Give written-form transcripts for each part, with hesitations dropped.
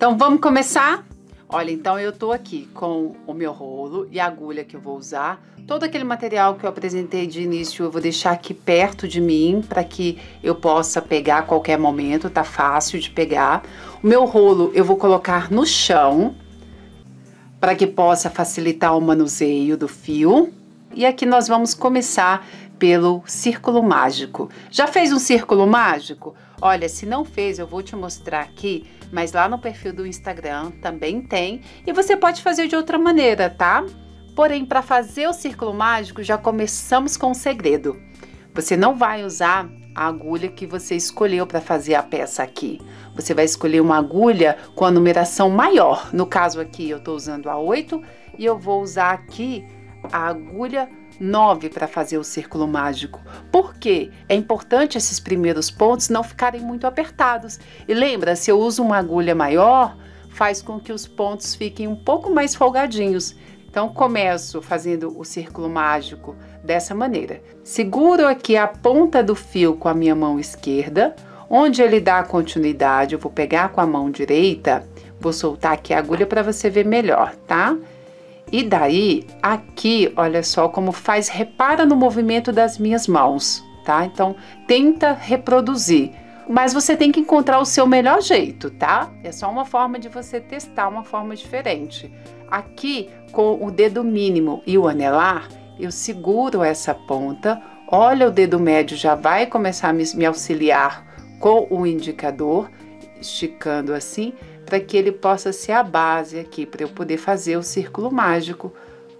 Então vamos começar? Olha, então eu tô aqui com o meu rolo e a agulha que eu vou usar. Todo aquele material que eu apresentei de início eu vou deixar aqui perto de mim para que eu possa pegar a qualquer momento, tá fácil de pegar. O meu rolo eu vou colocar no chão para que possa facilitar o manuseio do fio. E aqui nós vamos começar pelo círculo mágico. Já fez um círculo mágico? Olha, se não fez, eu vou te mostrar aqui, mas lá no perfil do Instagram também tem, e você pode fazer de outra maneira, tá? Porém, para fazer o círculo mágico, já começamos com um segredo. Você não vai usar a agulha que você escolheu para fazer a peça aqui. Você vai escolher uma agulha com a numeração maior. No caso aqui, eu estou usando a 8 e eu vou usar aqui a agulha 9 para fazer o círculo mágico. Por quê? É importante esses primeiros pontos não ficarem muito apertados. E lembra, se eu uso uma agulha maior, faz com que os pontos fiquem um pouco mais folgadinhos. Então, começo fazendo o círculo mágico dessa maneira. Seguro aqui a ponta do fio com a minha mão esquerda. Onde ele dá continuidade, eu vou pegar com a mão direita, vou soltar aqui a agulha para você ver melhor, tá? E daí, aqui, olha só como faz, repara no movimento das minhas mãos, tá? Então, tenta reproduzir, mas você tem que encontrar o seu melhor jeito, tá? É só uma forma de você testar uma forma diferente. Aqui, com o dedo mínimo e o anelar, eu seguro essa ponta, olha, o dedo médio já vai começar a me auxiliar com o indicador, esticando assim, para que ele possa ser a base aqui, para eu poder fazer o círculo mágico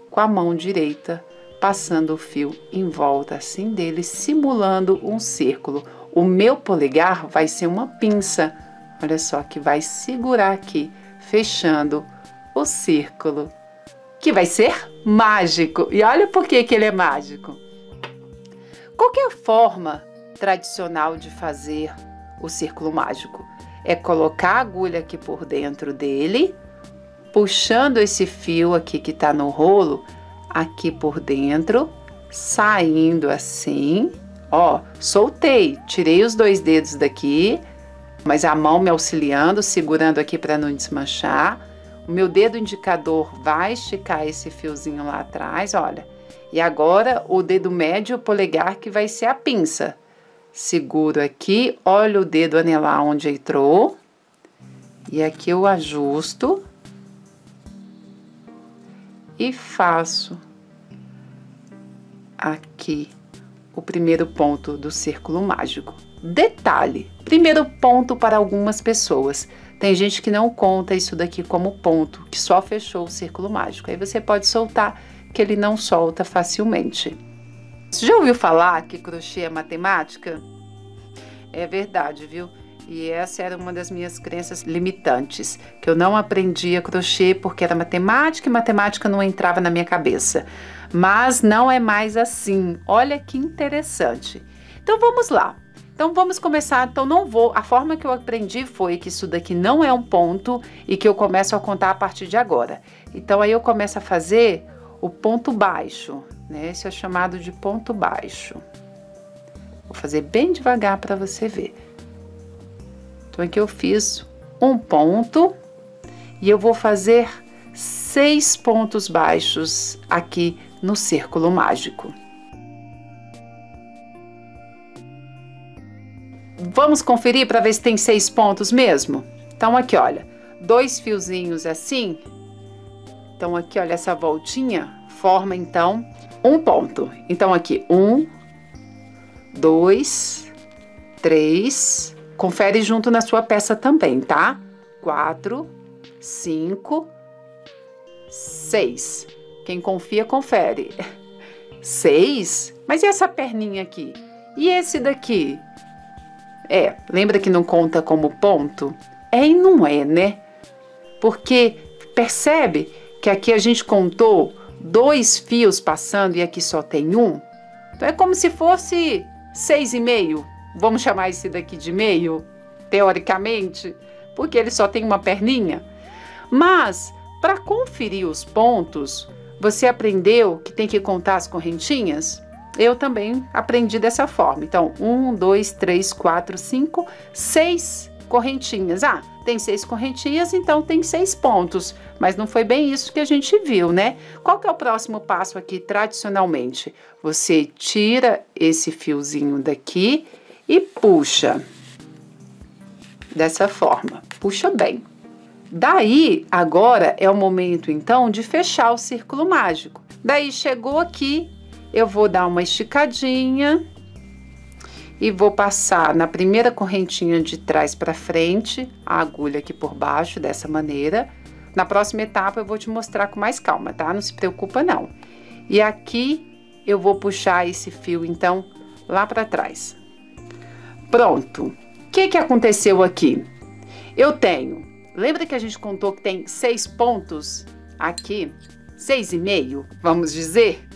com a mão direita, passando o fio em volta assim dele, simulando um círculo. O meu polegar vai ser uma pinça, olha só, que vai segurar aqui, fechando o círculo, que vai ser mágico. E olha por que ele é mágico. Qual que é a forma tradicional de fazer o círculo mágico? É colocar a agulha aqui por dentro dele, puxando esse fio aqui que tá no rolo, aqui por dentro, saindo assim, ó, soltei, tirei os dois dedos daqui, mas a mão me auxiliando, segurando aqui para não desmanchar. O meu dedo indicador vai esticar esse fiozinho lá atrás, olha. E agora o dedo médio, o polegar, que vai ser a pinça. Seguro aqui, olha o dedo anelar onde entrou. E aqui eu ajusto. E faço aqui o primeiro ponto do círculo mágico. Detalhe, primeiro ponto para algumas pessoas. Tem gente que não conta isso daqui como ponto, que só fechou o círculo mágico. Aí você pode soltar, que ele não solta facilmente. Você já ouviu falar que crochê é matemática? É verdade, viu? E essa era uma das minhas crenças limitantes, que eu não aprendia crochê porque era matemática e matemática não entrava na minha cabeça. Mas não é mais assim. Olha que interessante. Então vamos lá. Então vamos começar. Então a forma que eu aprendi foi que isso daqui não é um ponto e que eu começo a contar a partir de agora. Então aí eu começo a fazer o ponto baixo, né? Esse é chamado de ponto baixo. Vou fazer bem devagar para você ver. Então aqui eu fiz um ponto e eu vou fazer 6 pontos baixos aqui no círculo mágico. Vamos conferir para ver se tem 6 pontos mesmo? Então aqui, olha, 2 fiozinhos assim. Então aqui, olha, essa voltinha forma então um ponto. Então aqui 1, 2, 3, confere junto na sua peça também, tá? 4, 5, 6. Quem confia, confere. 6? Mas e essa perninha aqui? E esse daqui? Lembra que não conta como ponto? É e não é, né? Porque percebe que aqui a gente contou 2 fios passando e aqui só tem um? Então é como se fosse 6,5. Vamos chamar esse daqui de meio, teoricamente, porque ele só tem uma perninha. Mas, para conferir os pontos, você aprendeu que tem que contar as correntinhas? Eu também aprendi dessa forma. Então, 1, 2, 3, 4, 5, 6 correntinhas. Ah, tem 6 correntinhas, então tem 6 pontos. Mas não foi bem isso que a gente viu, né? Qual que é o próximo passo aqui, tradicionalmente? Você tira esse fiozinho daqui e puxa. Dessa forma. Puxa bem. Daí, agora é o momento, então, de fechar o círculo mágico. Daí, chegou aqui, eu vou dar uma esticadinha e vou passar na primeira correntinha de trás para frente, a agulha aqui por baixo, dessa maneira. Na próxima etapa, eu vou te mostrar com mais calma, tá? Não se preocupa, não. E aqui, eu vou puxar esse fio, então, lá para trás. Pronto. O que aconteceu aqui? Eu tenho... Lembra que a gente contou que tem 6 pontos aqui? 6,5, vamos dizer?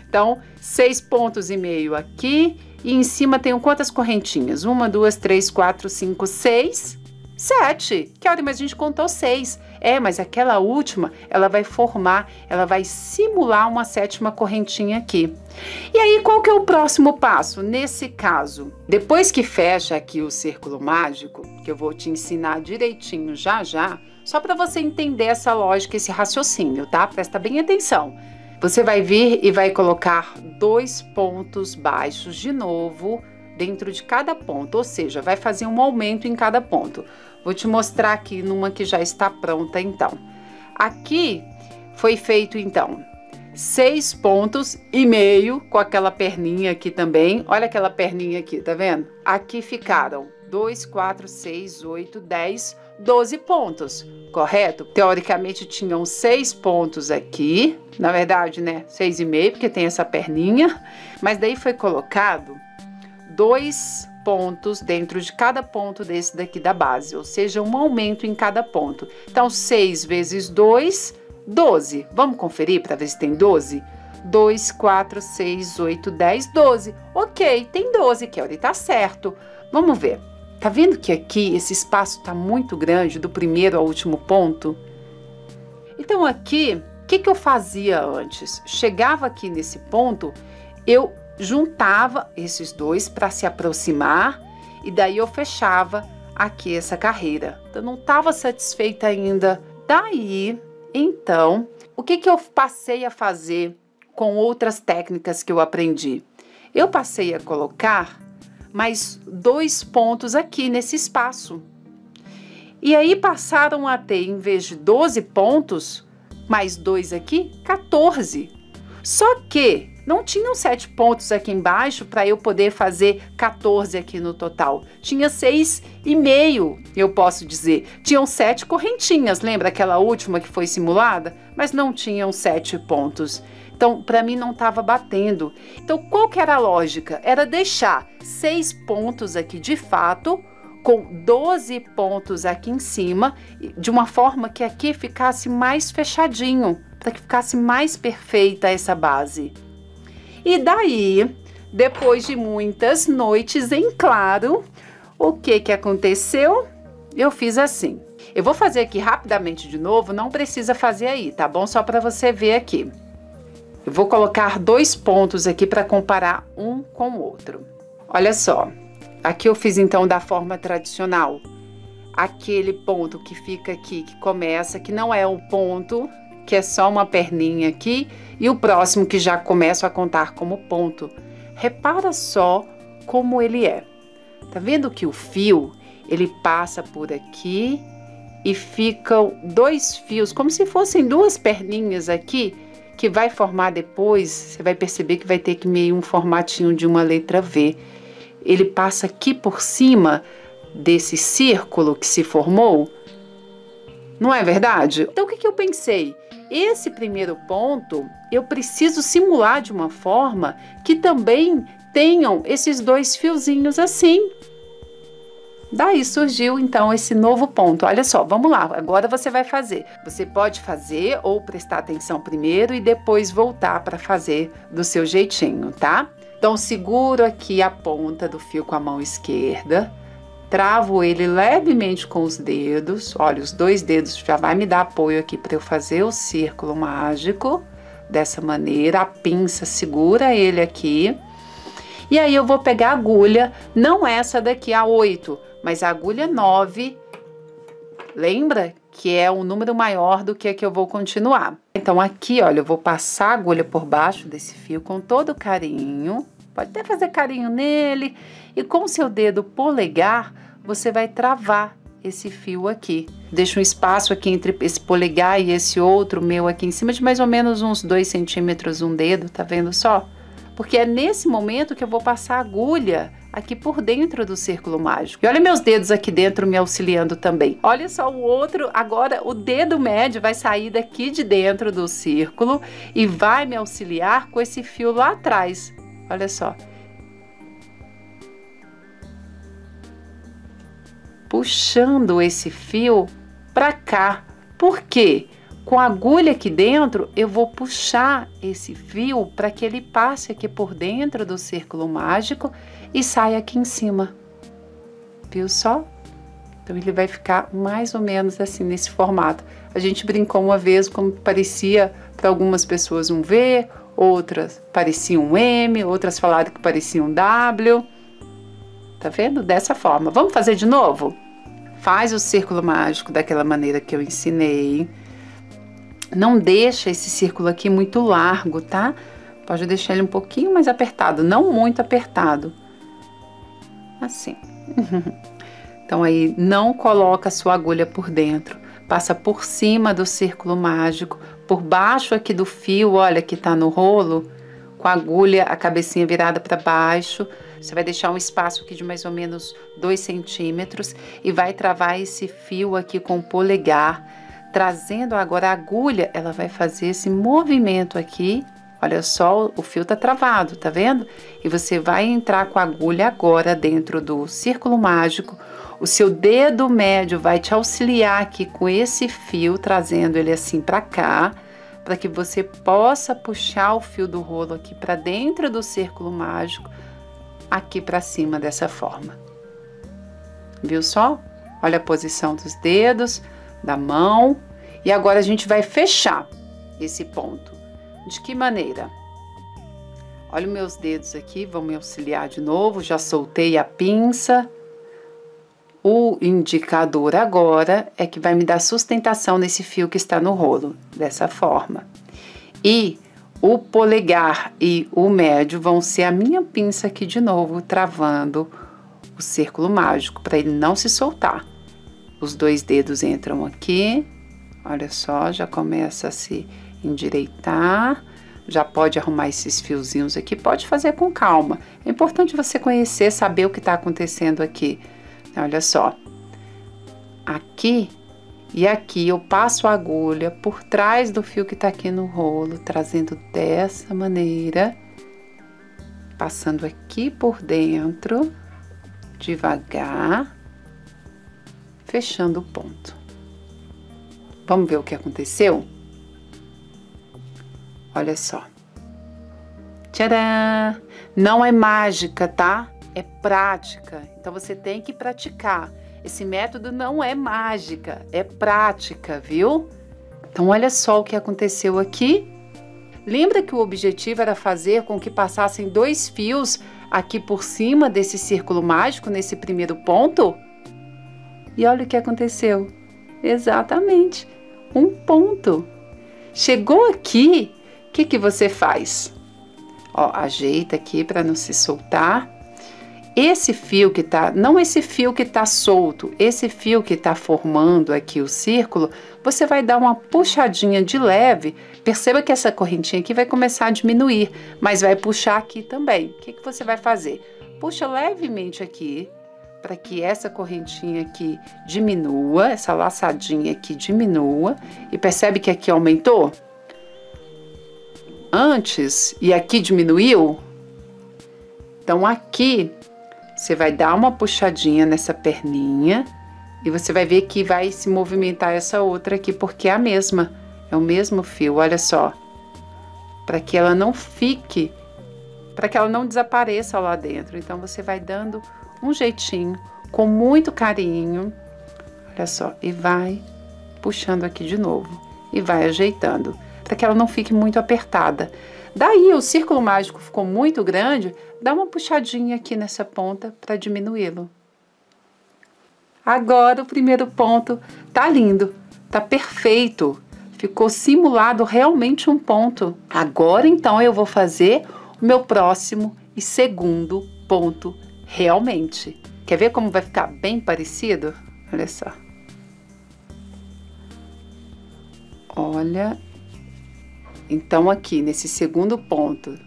Então, 6 pontos e meio aqui. E em cima tem quantas correntinhas? 1, 2, 3, 4, 5, 6, 7. Que hora, mas a gente contou 6. É, mas aquela última, ela vai formar, ela vai simular uma 7ª correntinha aqui. E aí, qual que é o próximo passo? Nesse caso, depois que fecha aqui o círculo mágico, que eu vou te ensinar direitinho já, só para você entender essa lógica, esse raciocínio, tá? Presta bem atenção. Você vai vir e vai colocar 2 pontos baixos de novo dentro de cada ponto, ou seja, vai fazer um aumento em cada ponto. Vou te mostrar aqui numa que já está pronta, então. Aqui foi feito, então, 6 pontos e meio com aquela perninha aqui também. Olha aquela perninha aqui, tá vendo? Aqui ficaram 2, 4, 6, 8, 10, 12 pontos, correto? Teoricamente tinham 6 pontos aqui, na verdade, né, 6,5, porque tem essa perninha, mas daí foi colocado 2 pontos dentro de cada ponto desse daqui da base, ou seja, um aumento em cada ponto. Então, 6 vezes 2, 12. Vamos conferir para ver se tem 12? 2, 4, 6, 8, 10, 12. Ok, tem 12, Kelly, tá certo. Vamos ver. Tá vendo que aqui esse espaço tá muito grande, do primeiro ao último ponto? Então, aqui, o que eu fazia antes? Chegava aqui nesse ponto, eu juntava esses dois para se aproximar e daí eu fechava aqui essa carreira. Eu não estava satisfeita ainda. Daí, então, o que eu passei a fazer com outras técnicas que eu aprendi? Eu passei a colocar mais 2 pontos aqui nesse espaço. E aí passaram a ter, em vez de 12 pontos, mais 2 aqui, 14. Só que não tinham 7 pontos aqui embaixo para eu poder fazer 14 aqui no total. Tinha 6,5, eu posso dizer. Tinham 7 correntinhas, lembra aquela última que foi simulada? Mas não tinham 7 pontos. Então, para mim não estava batendo. Então, qual que era a lógica? Era deixar 6 pontos aqui de fato, com 12 pontos aqui em cima, de uma forma que aqui ficasse mais fechadinho, para que ficasse mais perfeita essa base. E daí, depois de muitas noites em claro, o que aconteceu? Eu fiz assim. Eu vou fazer aqui rapidamente de novo, não precisa fazer aí, tá bom? Só para você ver aqui. Eu vou colocar 2 pontos aqui para comparar um com o outro. Olha só, aqui eu fiz então da forma tradicional. Aquele ponto que fica aqui, que começa, que não é um ponto, que é só uma perninha aqui, e o próximo que já começo a contar como ponto. Repara só como ele é. Tá vendo que o fio, ele passa por aqui e ficam 2 fios, como se fossem 2 perninhas aqui, que vai formar depois, você vai perceber que vai ter que meio um formatinho de uma letra V. Ele passa aqui por cima desse círculo que se formou. Não é verdade? Então, o que eu pensei? Esse primeiro ponto, eu preciso simular de uma forma que também tenham esses 2 fiozinhos assim. Daí surgiu, então, esse novo ponto. Olha só, vamos lá, agora você vai fazer. Você pode fazer ou prestar atenção primeiro e depois voltar para fazer do seu jeitinho, tá? Então, seguro aqui a ponta do fio com a mão esquerda. Travo ele levemente com os dedos. Olha, os 2 dedos já vai me dar apoio aqui para eu fazer o círculo mágico. Dessa maneira, a pinça segura ele aqui. E aí eu vou pegar a agulha, não essa daqui, a 8, mas a agulha 9, lembra que é um número maior do que a que eu vou continuar. Então aqui, olha, eu vou passar a agulha por baixo desse fio com todo carinho. Pode até fazer carinho nele. E com o seu dedo polegar, você vai travar esse fio aqui. Deixa um espaço aqui entre esse polegar e esse outro meu aqui em cima de mais ou menos uns 2 centímetros, um dedo, tá vendo só? Porque é nesse momento que eu vou passar a agulha aqui por dentro do círculo mágico. E olha meus dedos aqui dentro me auxiliando também. Olha só o outro, agora o dedo médio vai sair daqui de dentro do círculo e vai me auxiliar com esse fio lá atrás. Olha só. Puxando esse fio para cá. Por quê? Com a agulha aqui dentro, eu vou puxar esse fio para que ele passe aqui por dentro do círculo mágico e saia aqui em cima. Viu só? Então ele vai ficar mais ou menos assim nesse formato. A gente brincou uma vez como parecia para algumas pessoas um V, outras parecia um M, outras falaram que parecia um W. Tá vendo? Dessa forma. Vamos fazer de novo? Faz o círculo mágico daquela maneira que eu ensinei. Não deixa esse círculo aqui muito largo, tá? Pode deixar ele um pouquinho mais apertado, não muito apertado. Assim. Então aí, não coloca a sua agulha por dentro. Passa por cima do círculo mágico, por baixo aqui do fio, olha que tá no rolo, com a agulha, a cabecinha virada para baixo. Você vai deixar um espaço aqui de mais ou menos 2 centímetros e vai travar esse fio aqui com o polegar, trazendo agora a agulha, ela vai fazer esse movimento aqui. Olha só, o fio tá travado, tá vendo? E você vai entrar com a agulha agora dentro do círculo mágico. O seu dedo médio vai te auxiliar aqui com esse fio, trazendo ele assim para cá, para que você possa puxar o fio do rolo aqui para dentro do círculo mágico, aqui para cima dessa forma. Viu só? Olha a posição dos dedos, da mão. E agora a gente vai fechar esse ponto. De que maneira? Olha os meus dedos aqui, vão me auxiliar de novo. Já soltei a pinça. O indicador agora é que vai me dar sustentação nesse fio que está no rolo, dessa forma. E o polegar e o médio vão ser a minha pinça aqui de novo, travando o círculo mágico, para ele não se soltar. Os 2 dedos entram aqui, olha só, já começa a se endireitar. Já pode arrumar esses fiozinhos aqui, pode fazer com calma. É importante você conhecer, saber o que está acontecendo aqui. Olha só, aqui e aqui eu passo a agulha por trás do fio que tá aqui no rolo, trazendo dessa maneira, passando aqui por dentro, devagar, fechando o ponto. Vamos ver o que aconteceu? Olha só. Tcharam! Não é mágica, tá? É prática. Então você tem que praticar. Esse método não é mágica, é prática, viu? Então olha só o que aconteceu aqui. Lembra que o objetivo era fazer com que passassem 2 fios aqui por cima desse círculo mágico, nesse primeiro ponto? E olha o que aconteceu. Exatamente, um ponto. Chegou aqui, o que você faz? Ó, ajeita aqui para não se soltar. Esse fio que tá, não esse fio que tá solto, esse fio que tá formando aqui o círculo, você vai dar uma puxadinha de leve. Perceba que essa correntinha aqui vai começar a diminuir, mas vai puxar aqui também. O que você vai fazer? Puxa levemente aqui, para que essa correntinha aqui diminua, essa laçadinha aqui diminua. E percebe que aqui aumentou? Antes, e aqui diminuiu? Então aqui você vai dar uma puxadinha nessa perninha e você vai ver que vai se movimentar essa outra aqui, porque é a mesma, é o mesmo fio, olha só. Para que ela não fique, para que ela não desapareça lá dentro. Então você vai dando um jeitinho, com muito carinho, olha só, e vai puxando aqui de novo e vai ajeitando, para que ela não fique muito apertada. Daí o círculo mágico ficou muito grande, dá uma puxadinha aqui nessa ponta para diminuí-lo. Agora o primeiro ponto tá lindo, tá perfeito. Ficou simulado realmente um ponto. Agora então eu vou fazer o meu próximo e segundo ponto realmente. Quer ver como vai ficar bem parecido? Olha só. Olha. Então aqui nesse segundo ponto,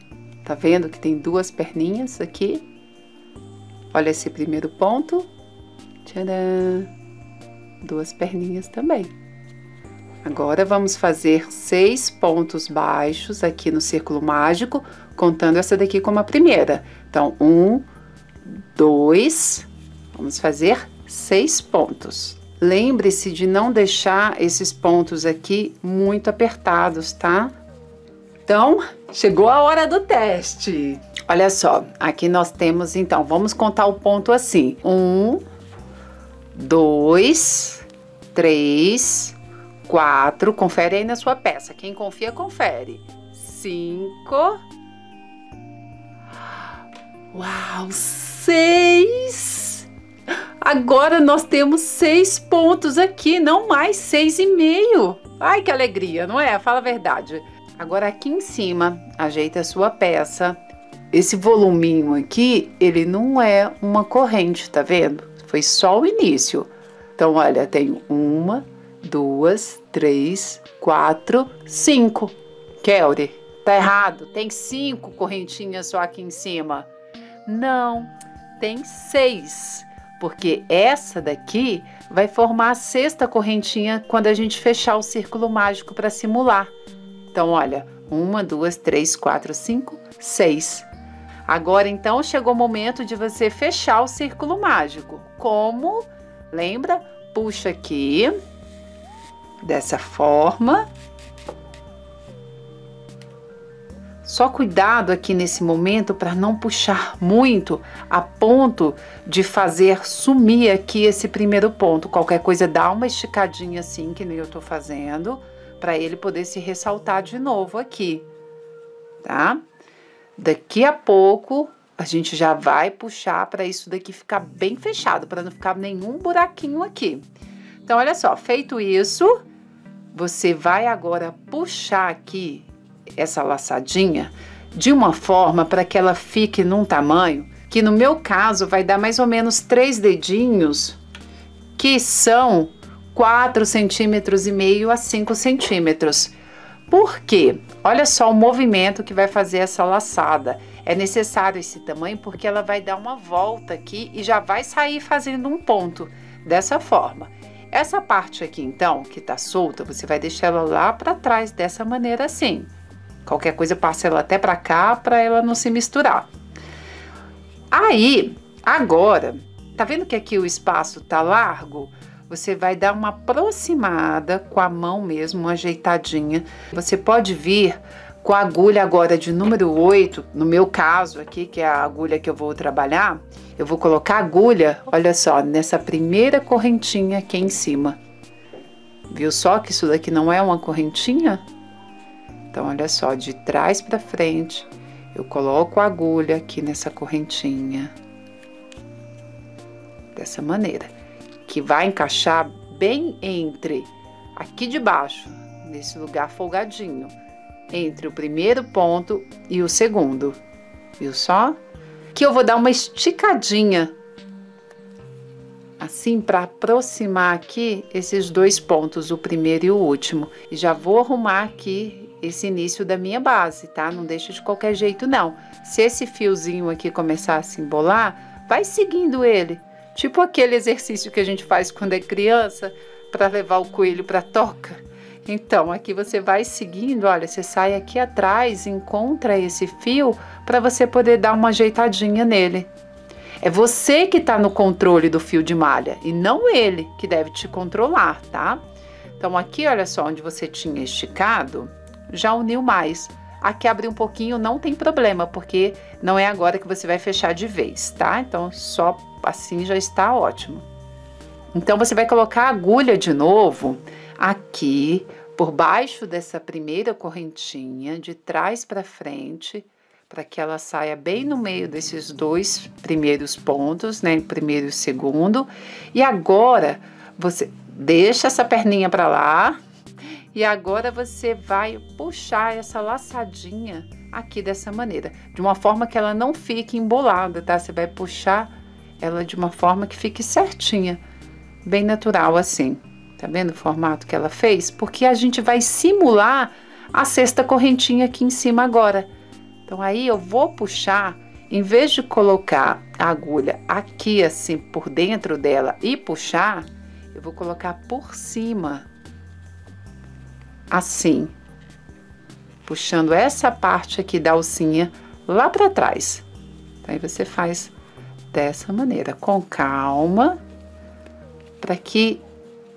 tá vendo que tem duas perninhas aqui? Olha esse primeiro ponto. Tcharam! Duas perninhas também. Agora vamos fazer 6 pontos baixos aqui no círculo mágico, contando essa daqui como a primeira. Então, 1, 2, vamos fazer 6 pontos. Lembre-se de não deixar esses pontos aqui muito apertados, tá? Então, chegou a hora do teste. Olha só, aqui nós temos, então, vamos contar o ponto assim. 1, 2, 3, 4, confere aí na sua peça. Quem confia, confere. 5. Uau, 6. Agora nós temos 6 pontos aqui, não mais 6,5. Ai, que alegria, não é? Fala a verdade. Agora aqui em cima, ajeita a sua peça. Esse voluminho aqui, ele não é uma corrente, tá vendo? Foi só o início. Então, olha, tem 1, 2, 3, 4, 5. Kelly, tá errado. Tem 5 correntinhas só aqui em cima. Não, tem 6. Porque essa daqui vai formar a 6ª correntinha quando a gente fechar o círculo mágico para simular. Então, olha, 1, 2, 3, 4, 5, 6. Agora, então, chegou o momento de você fechar o círculo mágico. Como? Lembra? Puxa aqui, dessa forma. Só cuidado aqui nesse momento para não puxar muito a ponto de fazer sumir aqui esse primeiro ponto. Qualquer coisa, dá uma esticadinha assim, que nem eu tô fazendo, para ele poder se ressaltar de novo aqui, tá? Daqui a pouco a gente já vai puxar para isso daqui ficar bem fechado, para não ficar nenhum buraquinho aqui. Então, olha só, feito isso, você vai agora puxar aqui essa laçadinha de uma forma para que ela fique num tamanho que no meu caso vai dar mais ou menos 3 dedinhos, que são 4,5 centímetros a 5 centímetros. Por quê? Olha só o movimento que vai fazer essa laçada. É necessário esse tamanho porque ela vai dar uma volta aqui e já vai sair fazendo um ponto dessa forma. Essa parte aqui, então, que tá solta, você vai deixar ela lá para trás dessa maneira assim. Qualquer coisa passa ela até para cá para ela não se misturar. Aí, agora, tá vendo que aqui o espaço tá largo? Você vai dar uma aproximada com a mão mesmo, uma ajeitadinha. Você pode vir com a agulha agora de número 8, no meu caso aqui, que é a agulha que eu vou trabalhar, eu vou colocar a agulha, olha só, nessa primeira correntinha aqui em cima. Viu só que isso daqui não é uma correntinha? Então, olha só, de trás para frente, eu coloco a agulha aqui nessa correntinha. Dessa maneira. Que vai encaixar bem entre, aqui de baixo, nesse lugar folgadinho, entre o primeiro ponto e o segundo. Viu só? Que eu vou dar uma esticadinha, assim, para aproximar aqui esses 2 pontos, o primeiro e o último. E já vou arrumar aqui esse início da minha base, tá? Não deixa de qualquer jeito, não. Se esse fiozinho aqui começar a se embolar, vai seguindo ele. Tipo aquele exercício que a gente faz quando é criança, para levar o coelho para a toca. Então, aqui você vai seguindo, olha, você sai aqui atrás, encontra esse fio, para você poder dar uma ajeitadinha nele. É você que está no controle do fio de malha, e não ele que deve te controlar, tá? Então, aqui, olha só, onde você tinha esticado, já uniu mais. Aqui abrir um pouquinho não tem problema, porque não é agora que você vai fechar de vez, tá? Então, só assim já está ótimo. Então, você vai colocar a agulha de novo aqui, por baixo dessa primeira correntinha, de trás para frente, para que ela saia bem no meio desses dois primeiros pontos, né? Primeiro e segundo. E agora você deixa essa perninha para lá e agora você vai puxar essa laçadinha aqui dessa maneira, de uma forma que ela não fique embolada, tá? Você vai puxar ela de uma forma que fique certinha, bem natural assim. Tá vendo o formato que ela fez? Porque a gente vai simular a sexta correntinha aqui em cima agora. Então, aí eu vou puxar, em vez de colocar a agulha aqui assim por dentro dela e puxar, eu vou colocar por cima, assim, puxando essa parte aqui da alcinha lá para trás. Então, aí você faz dessa maneira, com calma, para que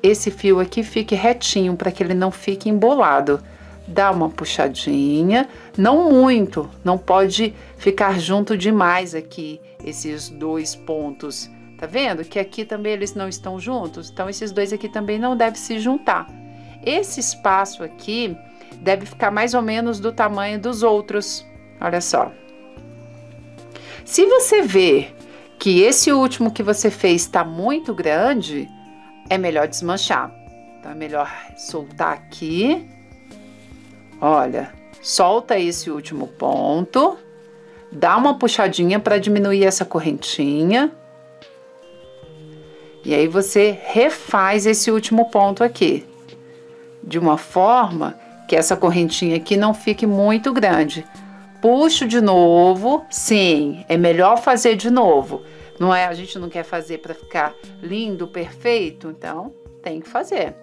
esse fio aqui fique retinho, para que ele não fique embolado. Dá uma puxadinha, não muito, não pode ficar junto demais aqui, esses dois pontos. Tá vendo que aqui também eles não estão juntos? Então, esses dois aqui também não devem se juntar. Esse espaço aqui deve ficar mais ou menos do tamanho dos outros. Olha só. Se você ver que esse último que você fez está muito grande, é melhor desmanchar. Então, é melhor soltar aqui. Olha, solta esse último ponto. Dá uma puxadinha para diminuir essa correntinha. E aí, você refaz esse último ponto aqui. De uma forma que essa correntinha aqui não fique muito grande. Puxo de novo. Sim, é melhor fazer de novo. Não é? A gente não quer fazer para ficar lindo, perfeito, então tem que fazer.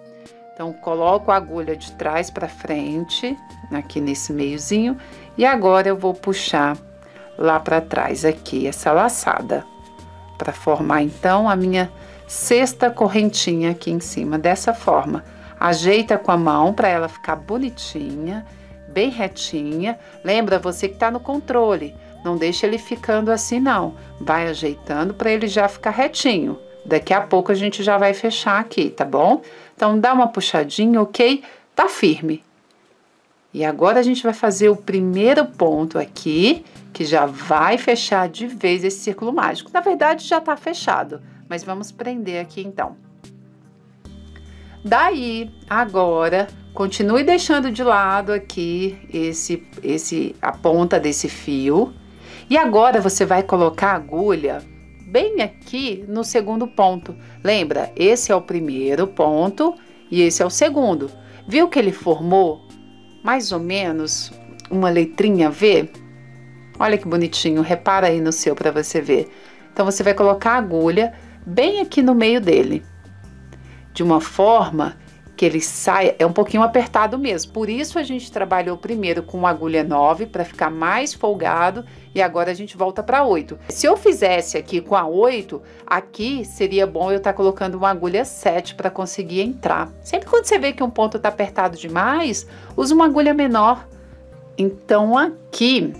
Então, coloco a agulha de trás para frente, aqui nesse meiozinho, e agora eu vou puxar lá para trás aqui, essa laçada, para formar então a minha sexta correntinha aqui em cima, dessa forma. Ajeita com a mão para ela ficar bonitinha, bem retinha. Lembra, você que está no controle. Não deixa ele ficando assim, não. Vai ajeitando para ele já ficar retinho. Daqui a pouco a gente já vai fechar aqui, tá bom? Então, dá uma puxadinha, ok? Tá firme. E agora a gente vai fazer o primeiro ponto aqui, que já vai fechar de vez esse círculo mágico. Na verdade, já tá fechado, mas vamos prender aqui, então. Daí, agora, continue deixando de lado aqui a ponta desse fio. E agora você vai colocar a agulha bem aqui no segundo ponto. Lembra, esse é o primeiro ponto e esse é o segundo. Viu que ele formou mais ou menos uma letrinha V? Olha que bonitinho, repara aí no seu para você ver. Então, você vai colocar a agulha bem aqui no meio dele, de uma forma que ele saia, é um pouquinho apertado mesmo. Por isso a gente trabalhou primeiro com a agulha 9 para ficar mais folgado e agora a gente volta para 8. Se eu fizesse aqui com a 8, aqui seria bom eu estar colocando uma agulha 7 para conseguir entrar. Sempre quando você vê que um ponto está apertado demais, usa uma agulha menor. Então aqui,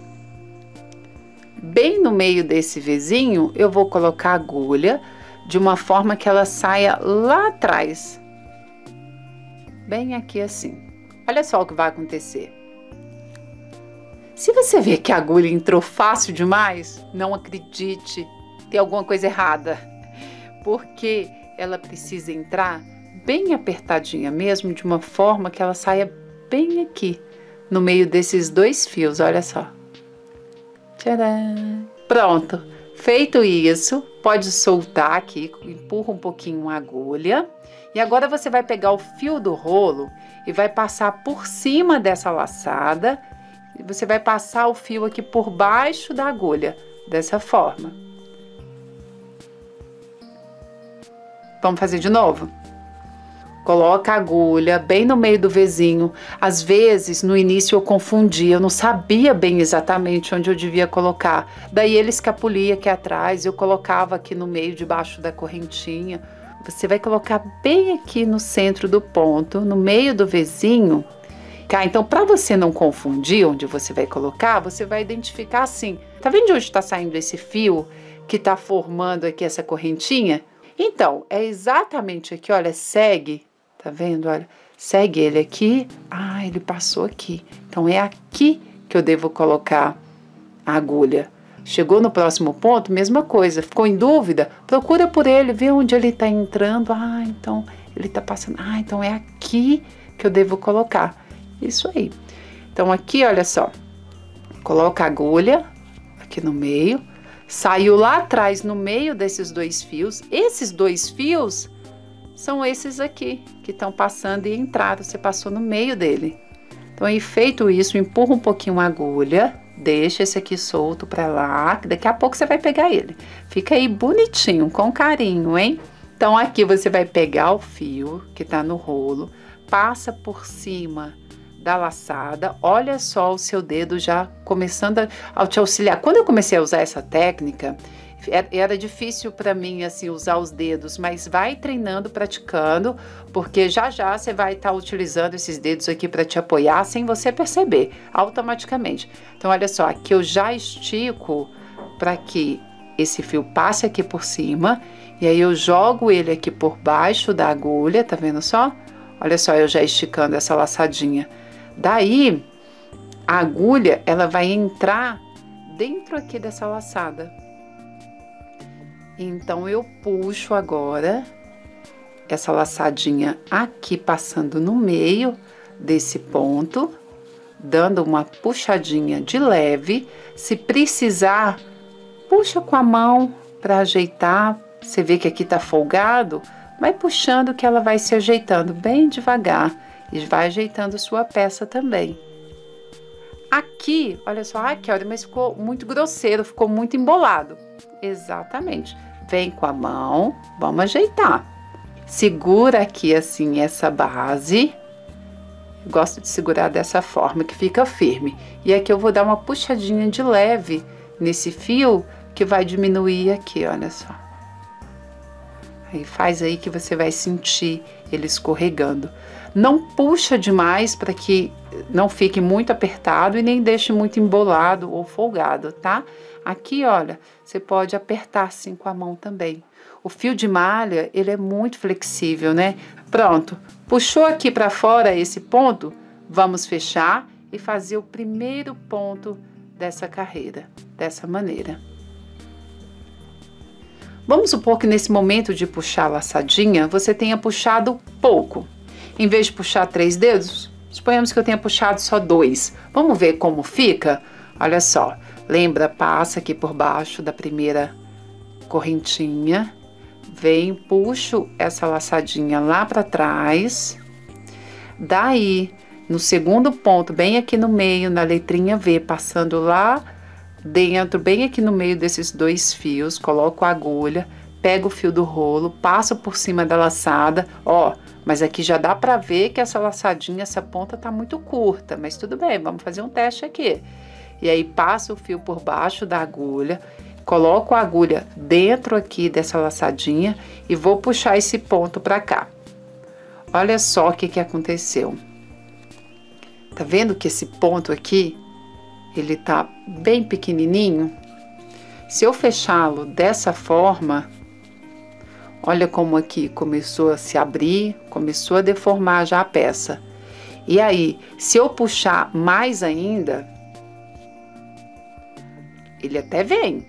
bem no meio desse vizinho, eu vou colocar a agulha de uma forma que ela saia lá atrás. Bem aqui assim. Olha só o que vai acontecer. Se você vê que a agulha entrou fácil demais, não acredite, tem alguma coisa errada. Porque ela precisa entrar bem apertadinha mesmo, de uma forma que ela saia bem aqui, no meio desses dois fios, olha só. Tcharam! Pronto, feito isso, pode soltar aqui, empurra um pouquinho a agulha. E agora você vai pegar o fio do rolo e vai passar por cima dessa laçada. E você vai passar o fio aqui por baixo da agulha, dessa forma. Vamos fazer de novo? Coloca a agulha bem no meio do Vzinho. Às vezes, no início eu confundia, eu não sabia bem exatamente onde eu devia colocar. Daí ele escapulia aqui atrás, eu colocava aqui no meio, debaixo da correntinha. Você vai colocar bem aqui no centro do ponto, no meio do Vzinho. Tá? Então, para você não confundir onde você vai colocar, você vai identificar assim. Tá vendo de onde está saindo esse fio que está formando aqui essa correntinha? Então, é exatamente aqui, olha, segue. Tá vendo? Olha, segue ele aqui. Ah, ele passou aqui. Então, é aqui que eu devo colocar a agulha. Chegou no próximo ponto, mesma coisa. Ficou em dúvida? Procura por ele, vê onde ele está entrando. Ah, então ele está passando. Ah, então é aqui que eu devo colocar. Isso aí. Então aqui, olha só. Coloca a agulha aqui no meio. Saiu lá atrás, no meio desses 2 fios. Esses 2 fios são esses aqui, que estão passando e entraram. Você passou no meio dele. Então, aí feito isso, empurra um pouquinho a agulha. Deixa esse aqui solto pra lá, que daqui a pouco você vai pegar ele. Fica aí bonitinho, com carinho, hein? Então, aqui você vai pegar o fio que tá no rolo, passa por cima da laçada. Olha só o seu dedo já começando a te auxiliar. Quando eu comecei a usar essa técnica, era difícil para mim assim usar os dedos, mas vai treinando, praticando, porque já já você vai estar utilizando esses dedos aqui para te apoiar sem você perceber, automaticamente. Então olha só, aqui eu já estico para que esse fio passe aqui por cima, e aí eu jogo ele aqui por baixo da agulha, tá vendo só? Olha só, eu já esticando essa laçadinha. Daí a agulha, ela vai entrar dentro aqui dessa laçada. Então, eu puxo agora essa laçadinha aqui, passando no meio desse ponto, dando uma puxadinha de leve. Se precisar, puxa com a mão para ajeitar. Você vê que aqui tá folgado, vai puxando que ela vai se ajeitando bem devagar e vai ajeitando sua peça também. Aqui, olha só, aqui, olha, mas ficou muito grosseiro, ficou muito embolado. Exatamente. Vem com a mão, vamos ajeitar. Segura aqui assim essa base. Eu gosto de segurar dessa forma que fica firme. E aqui eu vou dar uma puxadinha de leve nesse fio que vai diminuir aqui, olha só. Aí faz aí que você vai sentir ele escorregando. Não puxa demais para que não fique muito apertado e nem deixe muito embolado ou folgado, tá? Aqui, olha, você pode apertar assim com a mão também. O fio de malha, ele é muito flexível, né? Pronto, puxou aqui para fora esse ponto, vamos fechar e fazer o primeiro ponto dessa carreira, dessa maneira. Vamos supor que nesse momento de puxar a laçadinha, você tenha puxado pouco. Em vez de puxar 3 dedos, suponhamos que eu tenha puxado só 2. Vamos ver como fica? Olha só. Lembra, passa aqui por baixo da primeira correntinha, vem, puxo essa laçadinha lá para trás. Daí, no segundo ponto, bem aqui no meio, na letrinha V, passando lá dentro, bem aqui no meio desses 2 fios, coloco a agulha, pego o fio do rolo, passo por cima da laçada, ó, mas aqui já dá para ver que essa laçadinha, essa ponta tá muito curta, mas tudo bem, vamos fazer um teste aqui. E aí passo o fio por baixo da agulha, coloco a agulha dentro aqui dessa laçadinha e vou puxar esse ponto para cá. Olha só o que aconteceu. Tá vendo que esse ponto aqui, ele tá bem pequenininho? Se eu fechá-lo dessa forma, olha como aqui começou a se abrir, começou a deformar já a peça. E aí, se eu puxar mais ainda, ele até vem,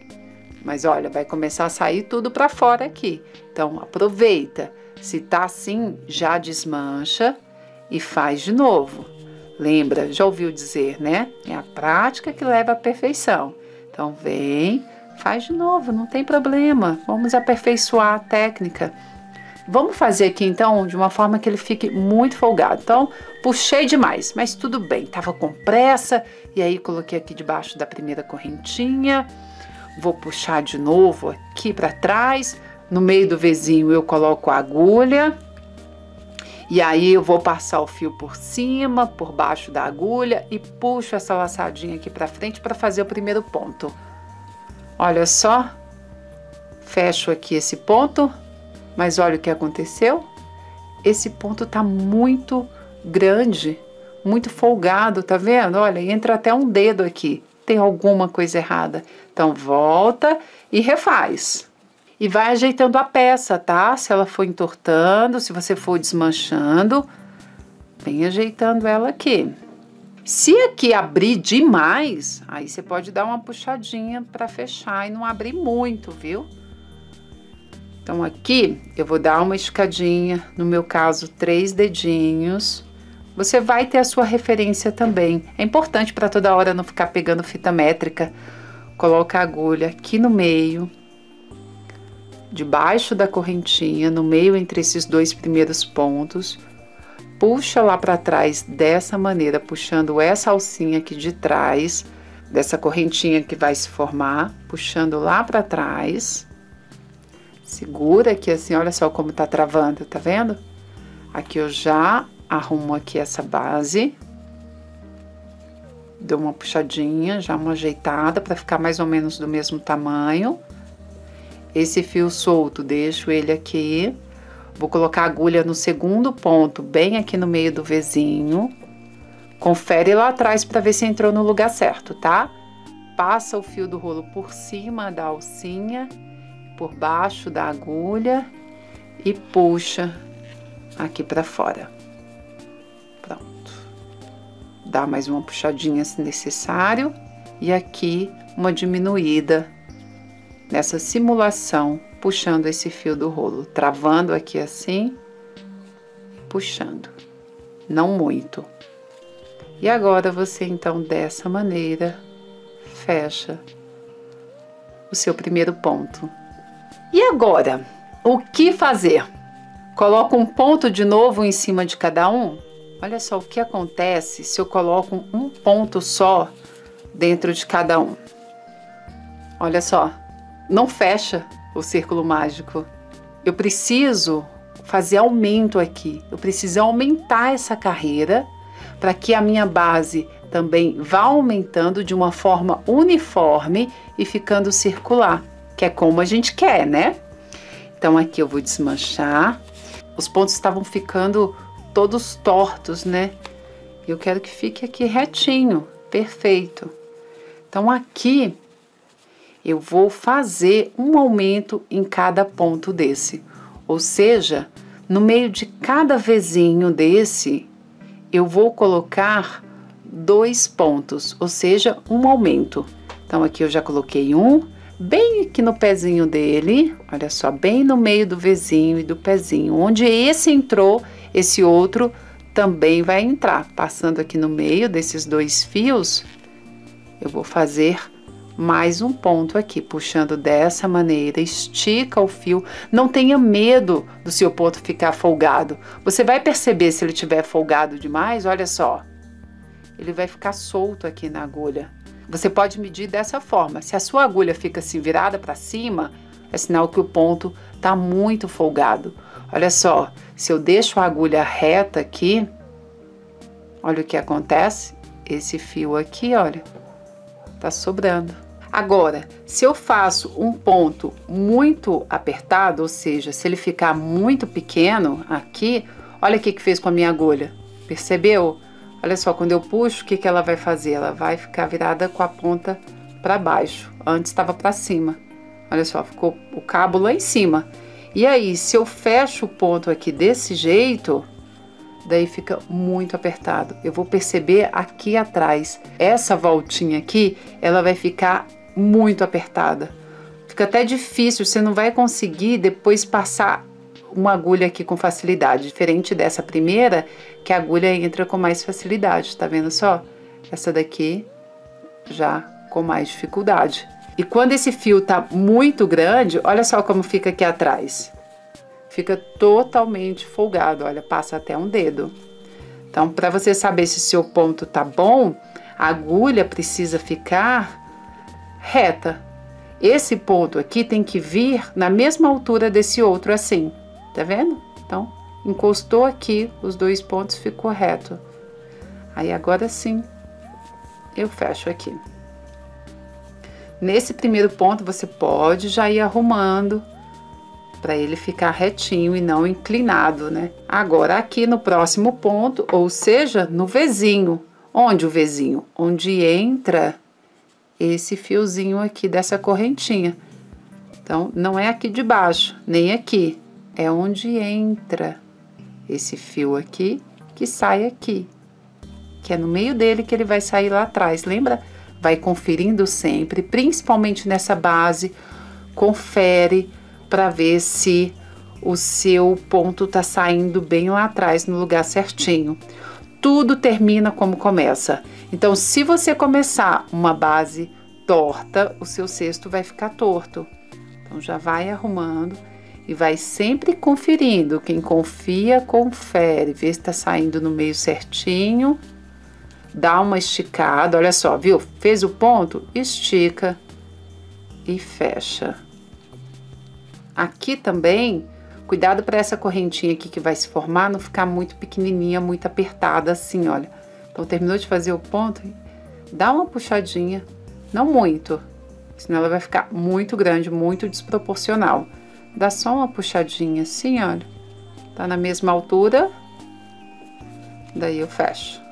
mas olha, vai começar a sair tudo para fora aqui. Então, aproveita. Se tá assim, já desmancha e faz de novo. Lembra, já ouviu dizer, né? É a prática que leva à perfeição. Então, vem, faz de novo, não tem problema. Vamos aperfeiçoar a técnica. Vamos fazer aqui, então, de uma forma que ele fique muito folgado. Então, puxei demais, mas tudo bem. Tava com pressa, e aí coloquei aqui debaixo da primeira correntinha. Vou puxar de novo aqui para trás. No meio do Vzinho eu coloco a agulha. E aí eu vou passar o fio por cima, por baixo da agulha e puxo essa laçadinha aqui para frente para fazer o primeiro ponto. Olha só. Fecho aqui esse ponto. Mas olha o que aconteceu. Esse ponto tá muito grande, muito folgado, tá vendo? Olha, entra até um dedo aqui. Tem alguma coisa errada. Então, volta e refaz. E vai ajeitando a peça, tá? Se ela for entortando, se você for desmanchando, vem ajeitando ela aqui. Se aqui abrir demais, aí você pode dar uma puxadinha para fechar e não abrir muito, viu? Então aqui eu vou dar uma escadinha, no meu caso 3 dedinhos. Você vai ter a sua referência também. É importante para toda hora não ficar pegando fita métrica. Coloca a agulha aqui no meio, debaixo da correntinha, no meio entre esses 2 primeiros pontos. Puxa lá para trás dessa maneira, puxando essa alcinha aqui de trás, dessa correntinha que vai se formar, puxando lá para trás. Segura aqui assim, olha só como tá travando, tá vendo? Aqui eu já arrumo aqui essa base. Dou uma puxadinha, já uma ajeitada para ficar mais ou menos do mesmo tamanho. Esse fio solto, deixo ele aqui. Vou colocar a agulha no segundo ponto, bem aqui no meio do Vzinho. Confere lá atrás para ver se entrou no lugar certo, tá? Passa o fio do rolo por cima da alcinha, por baixo da agulha e puxa aqui para fora. Pronto. Dá mais uma puxadinha se necessário e aqui uma diminuída nessa simulação, puxando esse fio do rolo, travando aqui assim, puxando, não muito. E agora você então dessa maneira fecha o seu primeiro ponto. E agora, o que fazer? Coloco um ponto de novo em cima de cada um. Olha só o que acontece se eu coloco um ponto só dentro de cada um. Olha só, não fecha o círculo mágico. Eu preciso fazer aumento aqui. Eu preciso aumentar essa carreira para que a minha base também vá aumentando de uma forma uniforme e ficando circular, que é como a gente quer, né? Então aqui eu vou desmanchar. Os pontos estavam ficando todos tortos, né? Eu quero que fique aqui retinho, perfeito. Então aqui eu vou fazer um aumento em cada ponto desse. Ou seja, no meio de cada Vzinho desse, eu vou colocar 2 pontos, ou seja, um aumento. Então aqui eu já coloquei um, bem aqui no pezinho dele, olha só, bem no meio do Vzinho e do pezinho. Onde esse entrou, esse outro também vai entrar. Passando aqui no meio desses 2 fios, eu vou fazer mais um ponto aqui, puxando dessa maneira, estica o fio. Não tenha medo do seu ponto ficar folgado. Você vai perceber se ele estiver folgado demais, olha só, ele vai ficar solto aqui na agulha. Você pode medir dessa forma. Se a sua agulha fica assim virada para cima, é sinal que o ponto está muito folgado. Olha só, se eu deixo a agulha reta aqui, olha o que acontece. Esse fio aqui, olha, tá sobrando. Agora, se eu faço um ponto muito apertado, ou seja, se ele ficar muito pequeno aqui, olha o que fez com a minha agulha. Percebeu? Olha só, quando eu puxo, o que ela vai fazer? Ela vai ficar virada com a ponta para baixo. Antes estava para cima. Olha só, ficou o cabo lá em cima. E aí, se eu fecho o ponto aqui desse jeito, daí fica muito apertado. Eu vou perceber aqui atrás, essa voltinha aqui, ela vai ficar muito apertada. Fica até difícil, você não vai conseguir depois passar uma agulha aqui com facilidade. Diferente dessa primeira, que a agulha entra com mais facilidade, tá vendo só? Essa daqui já com mais dificuldade. E quando esse fio tá muito grande, olha só como fica aqui atrás. Fica totalmente folgado, olha, passa até um dedo. Então, para você saber se seu ponto tá bom, a agulha precisa ficar reta. Esse ponto aqui tem que vir na mesma altura desse outro assim, tá vendo? Então, encostou aqui, os 2 pontos ficou reto. Aí agora sim, eu fecho aqui. Nesse primeiro ponto, você pode já ir arrumando para ele ficar retinho e não inclinado, né? Agora, aqui no próximo ponto, ou seja, no Vzinho. Onde o Vzinho? Onde entra esse fiozinho aqui dessa correntinha. Então, não é aqui de baixo, nem aqui. É onde entra esse fio aqui, que sai aqui, que é no meio dele que ele vai sair lá atrás, lembra? Vai conferindo sempre, principalmente nessa base, confere para ver se o seu ponto tá saindo bem lá atrás, no lugar certinho. Tudo termina como começa. Então, se você começar uma base torta, o seu cesto vai ficar torto. Então, já vai arrumando e vai sempre conferindo. Quem confia, confere. Vê se tá saindo no meio certinho. Dá uma esticada, olha só, viu? Fez o ponto, estica e fecha. Aqui também, cuidado para essa correntinha aqui que vai se formar não ficar muito pequenininha, muito apertada assim, olha. Então, terminou de fazer o ponto, dá uma puxadinha, não muito, senão ela vai ficar muito grande, muito desproporcional. Dá só uma puxadinha assim, olha. Tá na mesma altura, daí eu fecho.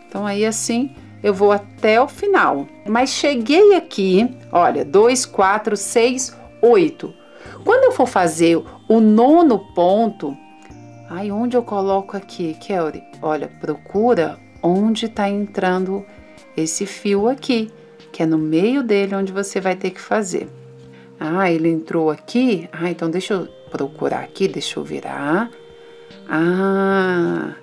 Então, aí assim, eu vou até o final. Mas cheguei aqui, olha, 2, 4, 6, 8. Quando eu for fazer o 9º ponto, aí onde eu coloco aqui, Kelly? Olha, procura onde tá entrando esse fio aqui, que é no meio dele onde você vai ter que fazer. Ah, ele entrou aqui? Ah, então deixa eu procurar aqui, deixa eu virar. Ah...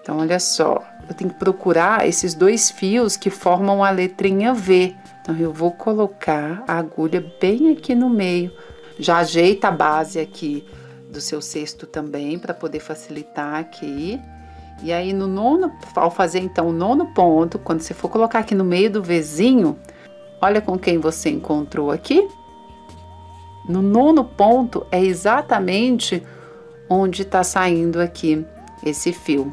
Então, olha só, eu tenho que procurar esses 2 fios que formam a letrinha V. Então, eu vou colocar a agulha bem aqui no meio. Já ajeita a base aqui do seu cesto também, para poder facilitar aqui. E aí, no 9º, ao fazer então o 9º ponto, quando você for colocar aqui no meio do Vzinho, olha com quem você encontrou aqui. No 9º ponto é exatamente onde está saindo aqui esse fio.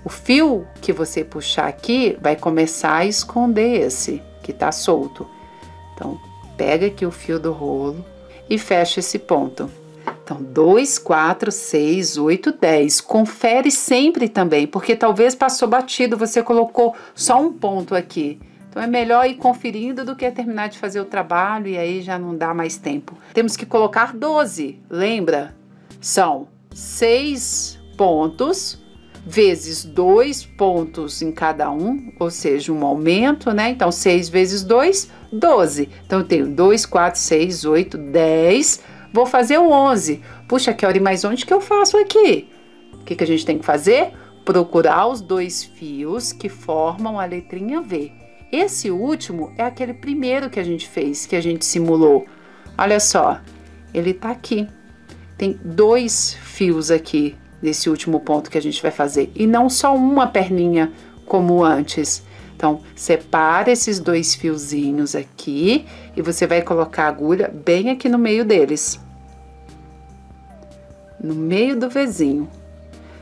O fio que você puxar aqui vai começar a esconder esse que tá solto. Então, pega aqui o fio do rolo e fecha esse ponto. Então, 2, 4, 6, 8, 10. Confere sempre também, porque talvez passou batido, você colocou só um ponto aqui. Então, é melhor ir conferindo do que terminar de fazer o trabalho e aí já não dá mais tempo. Temos que colocar 12, lembra? São 6 pontos vezes 2 pontos em cada um, ou seja, um aumento, né? Então, 6 vezes 2, 12. Então, eu tenho 2, 4, 6, 8, 10. Vou fazer o 11. Puxa, Kelly, mas onde que eu faço aqui? O que a gente tem que fazer? Procurar os 2 fios que formam a letrinha V. Esse último é aquele primeiro que a gente fez, que a gente simulou. Olha só, ele tá aqui. Tem 2 fios aqui nesse último ponto que a gente vai fazer, e não só uma perninha como antes. Então, separa esses 2 fiozinhos aqui e você vai colocar a agulha bem aqui no meio deles. No meio do Vzinho.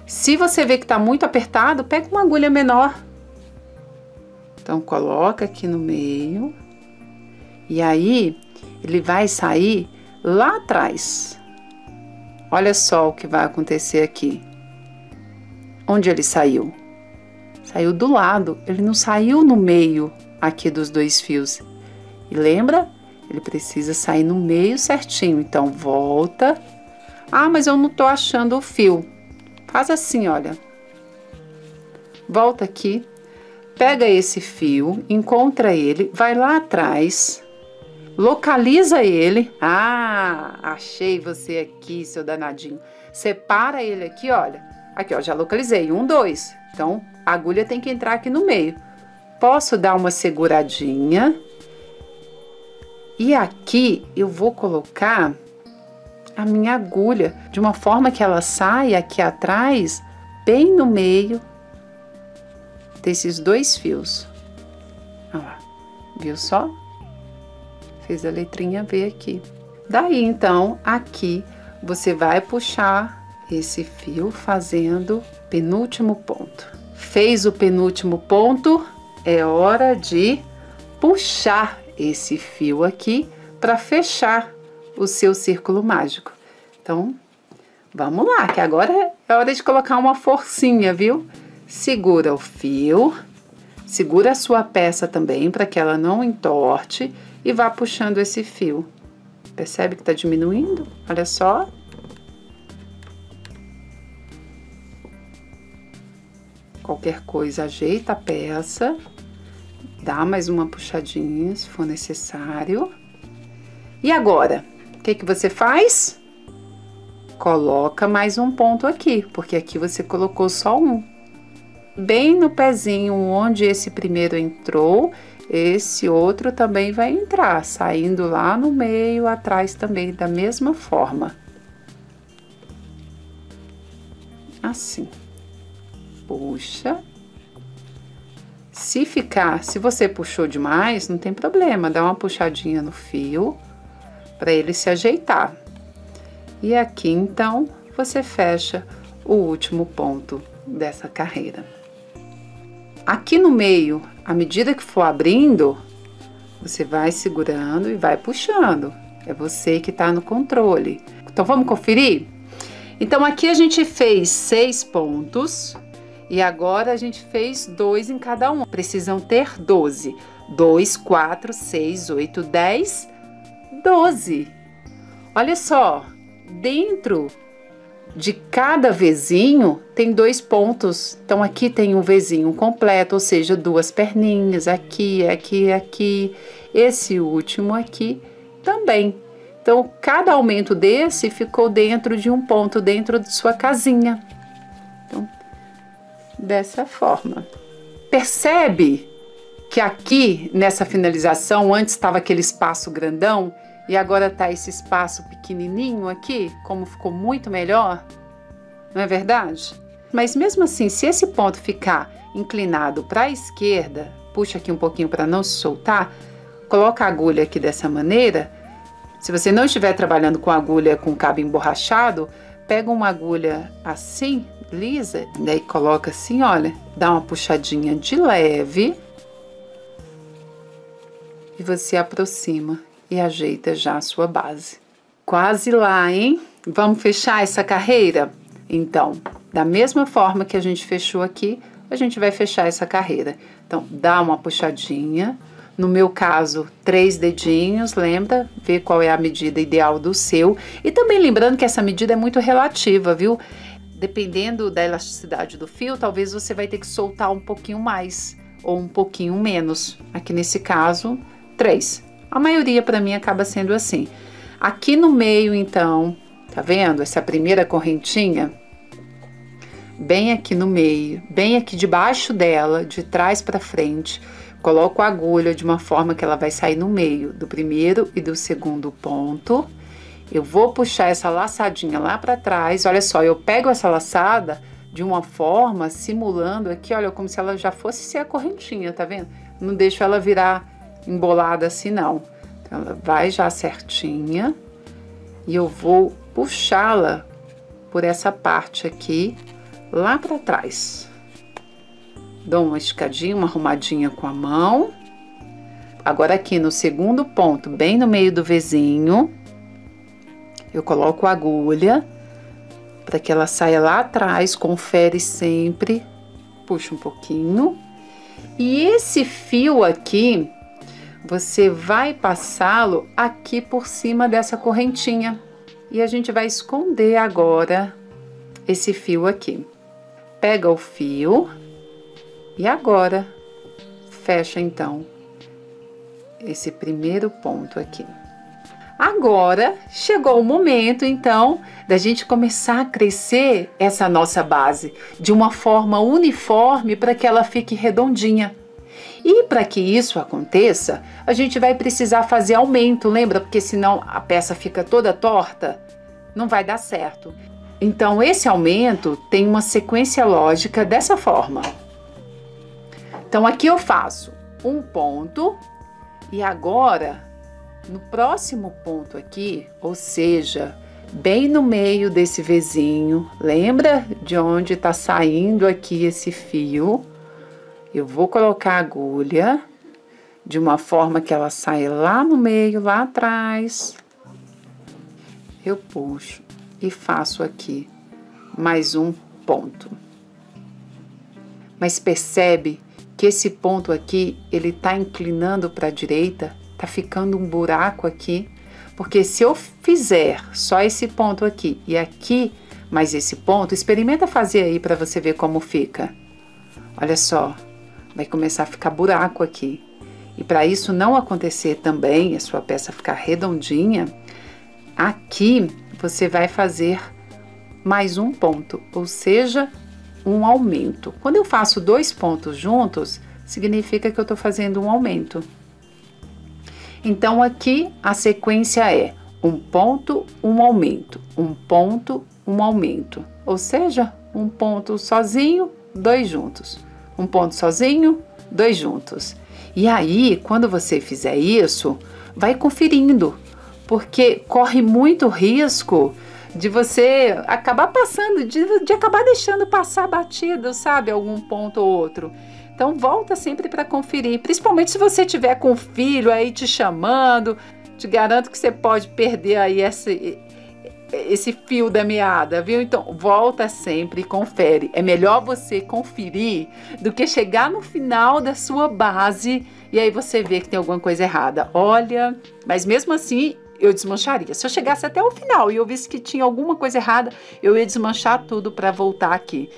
Se você vê que tá muito apertado, pega uma agulha menor. Então, coloca aqui no meio. E aí, ele vai sair lá atrás. Olha só o que vai acontecer aqui. Onde ele saiu? Saiu do lado, ele não saiu no meio aqui dos 2 fios. E lembra? Ele precisa sair no meio certinho. Então, volta. Ah, mas eu não tô achando o fio. Faz assim, olha. Volta aqui. Pega esse fio, encontra ele, vai lá atrás. Localiza ele. Ah, achei você aqui, seu danadinho. Separa ele aqui, olha. Aqui, ó, já localizei. 1, 2. Então, a agulha tem que entrar aqui no meio. Posso dar uma seguradinha. E aqui eu vou colocar a minha agulha de uma forma que ela saia aqui atrás, bem no meio desses 2 fios. Olha lá. Viu só? Fez a letrinha V aqui. Daí, então, aqui você vai puxar esse fio fazendo penúltimo ponto. Fez o penúltimo ponto, é hora de puxar esse fio aqui para fechar o seu círculo mágico. Então, vamos lá, que agora é hora de colocar uma forcinha, viu? Segura o fio, segura a sua peça também para que ela não entorte. E vá puxando esse fio. Percebe que tá diminuindo? Olha só. Qualquer coisa, ajeita a peça, dá mais uma puxadinha se for necessário. E agora, o que que você faz? Coloca mais um ponto aqui, porque aqui você colocou só um. Bem no pezinho onde esse primeiro entrou, esse outro também vai entrar, saindo lá no meio, atrás também, da mesma forma. Assim. Puxa. Se você puxou demais, não tem problema, dá uma puxadinha no fio para ele se ajeitar. E aqui, então, você fecha o último ponto dessa carreira. Aqui no meio, à medida que for abrindo, você vai segurando e vai puxando. É você que está no controle. Então, vamos conferir? Então, aqui a gente fez 6 pontos e agora a gente fez 2 em cada um. Precisam ter 12. 2, 4, 6, 8, 10, 12. Olha só, dentro de cada vezinho tem 2 pontos. Então, aqui tem um vezinho completo, ou seja, 2 perninhas, aqui, aqui, aqui. Esse último aqui também. Então, cada aumento desse ficou dentro de um ponto, dentro de sua casinha. Então, dessa forma. Percebe que aqui, nessa finalização, antes estava aquele espaço grandão e agora está esse espaço pequenininho aqui, como ficou muito melhor? Não é verdade? Mas mesmo assim, se esse ponto ficar inclinado para a esquerda, puxa aqui um pouquinho para não se soltar, coloca a agulha aqui dessa maneira. Se você não estiver trabalhando com agulha com cabo emborrachado, pega uma agulha assim, lisa, daí coloca assim, olha, dá uma puxadinha de leve e você aproxima e ajeita já a sua base. Quase lá, hein? Vamos fechar essa carreira? Então, da mesma forma que a gente fechou aqui, a gente vai fechar essa carreira. Então, dá uma puxadinha. No meu caso, 3 dedinhos, lembra? Vê qual é a medida ideal do seu. E também lembrando que essa medida é muito relativa, viu? Dependendo da elasticidade do fio, talvez você vai ter que soltar um pouquinho mais ou um pouquinho menos. Aqui nesse caso, 3. A maioria para mim acaba sendo assim. Aqui no meio, então, tá vendo? Essa primeira correntinha, bem aqui no meio, bem aqui debaixo dela, de trás para frente, coloco a agulha de uma forma que ela vai sair no meio do primeiro e do segundo ponto. Eu vou puxar essa laçadinha lá para trás. Olha só, eu pego essa laçada de uma forma, simulando aqui, olha, como se ela já fosse ser a correntinha, tá vendo? Não deixo ela virar embolada assim, não. Então, ela vai já certinha e eu vou puxá-la por essa parte aqui, lá para trás. Dou uma esticadinha, uma arrumadinha com a mão. Agora aqui no segundo ponto, bem no meio do vezinho, eu coloco a agulha para que ela saia lá atrás, confere sempre, puxa um pouquinho. E esse fio aqui, você vai passá-lo aqui por cima dessa correntinha. E a gente vai esconder agora esse fio aqui. Pega o fio e agora fecha então esse primeiro ponto aqui. Agora chegou o momento então da gente começar a crescer essa nossa base de uma forma uniforme para que ela fique redondinha. E para que isso aconteça, a gente vai precisar fazer aumento, lembra? Porque senão a peça fica toda torta, não vai dar certo. Então esse aumento tem uma sequência lógica dessa forma. Então aqui eu faço um ponto e agora no próximo ponto aqui, ou seja, bem no meio desse vezinho, lembra de onde está saindo aqui esse fio? Eu vou colocar a agulha de uma forma que ela saia lá no meio, lá atrás. Eu puxo e faço aqui mais um ponto. Mas percebe que esse ponto aqui, ele tá inclinando para a direita, tá ficando um buraco aqui, porque se eu fizer só esse ponto aqui e aqui mais esse ponto, experimenta fazer aí para você ver como fica. Olha só, vai começar a ficar buraco aqui. E para isso não acontecer também, a sua peça ficar redondinha, aqui você vai fazer mais um ponto, ou seja, um aumento. Quando eu faço 2 pontos juntos, significa que eu estou fazendo um aumento. Então aqui a sequência é um ponto, um aumento, um ponto, um aumento. Ou seja, um ponto sozinho, 2 juntos. Um ponto sozinho, 2 juntos. E aí, quando você fizer isso, vai conferindo, porque corre muito risco de você acabar passando, de acabar deixando passar batido, sabe? Algum ponto ou outro. Então, volta sempre para conferir, principalmente se você tiver com o filho aí te chamando. Te garanto que você pode perder aí esse fio da meada, viu? Então, volta sempre e confere. É melhor você conferir do que chegar no final da sua base e aí você vê que tem alguma coisa errada. Olha, mas mesmo assim, eu desmancharia. Se eu chegasse até o final e eu visse que tinha alguma coisa errada, eu ia desmanchar tudo para voltar aqui.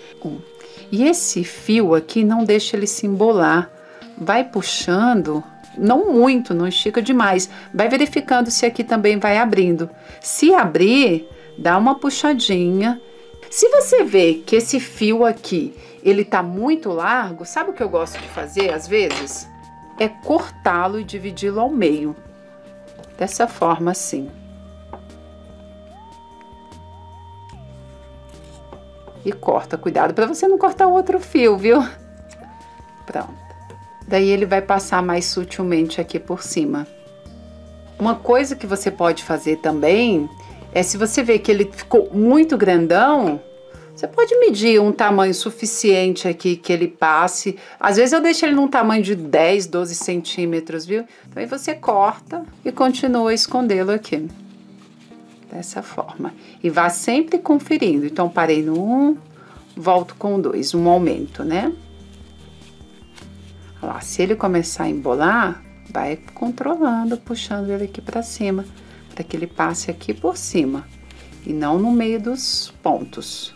E esse fio aqui, não deixa ele se embolar. Vai puxando, não muito, não estica demais. Vai verificando se aqui também vai abrindo. Se abrir, dá uma puxadinha. Se você vê que esse fio aqui, ele tá muito largo, sabe o que eu gosto de fazer às vezes? É cortá-lo e dividi-lo ao meio. Dessa forma assim. E corta, cuidado para você não cortar o outro fio, viu? Pronto. Daí ele vai passar mais sutilmente aqui por cima. Uma coisa que você pode fazer também é, se você vê que ele ficou muito grandão, você pode medir um tamanho suficiente aqui que ele passe. Às vezes eu deixo ele num tamanho de 10, 12 centímetros, viu? Então aí você corta e continua a escondê-lo aqui. Dessa forma. E vá sempre conferindo. Então, parei no 1, volto com o 2, um aumento, né? Olha lá, se ele começar a embolar, vai controlando, puxando ele aqui para cima, para que ele passe aqui por cima e não no meio dos pontos.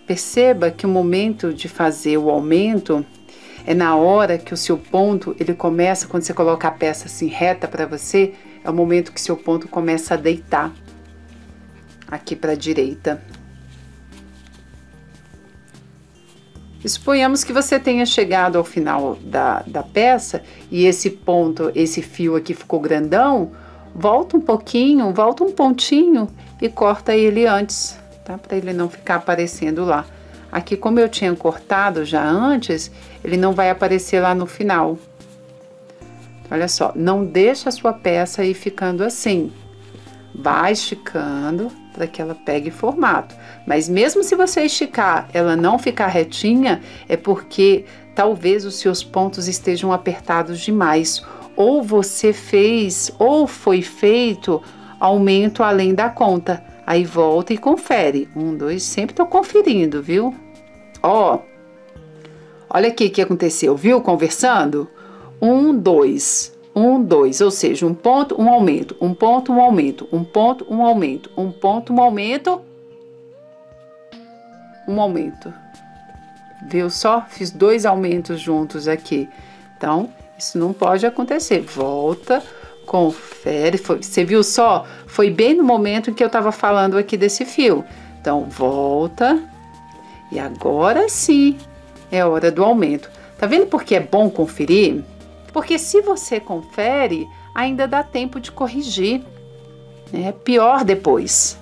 Perceba que o momento de fazer o aumento é na hora que o seu ponto, ele começa, quando você coloca a peça assim reta para você, é o momento que seu ponto começa a deitar aqui para a direita. Suponhamos que você tenha chegado ao final da peça e esse ponto, esse fio aqui ficou grandão, volta um pouquinho, volta um pontinho e corta ele antes, tá? Para ele não ficar aparecendo lá. Aqui, como eu tinha cortado já antes, ele não vai aparecer lá no final. Olha só, não deixa a sua peça ir ficando assim. Vai esticando para que ela pegue formato. Mas mesmo se você esticar, ela não ficar retinha, é porque talvez os seus pontos estejam apertados demais. Ou você fez, ou foi feito aumento além da conta. Aí volta e confere. 1, 2, sempre estou conferindo, viu? Ó, olha aqui o que aconteceu, viu? Conversando. 1, 2, 1, 2, ou seja, um ponto, um aumento, um ponto, um aumento, um ponto, um aumento, um ponto, um aumento, um aumento. Viu só? Fiz 2 aumentos juntos aqui. Então, isso não pode acontecer. Volta, confere. Você viu só? Foi bem no momento em que eu estava falando aqui desse fio. Então, volta. E agora sim, é hora do aumento. Tá vendo por que é bom conferir? Porque se você confere, ainda dá tempo de corrigir. É pior depois.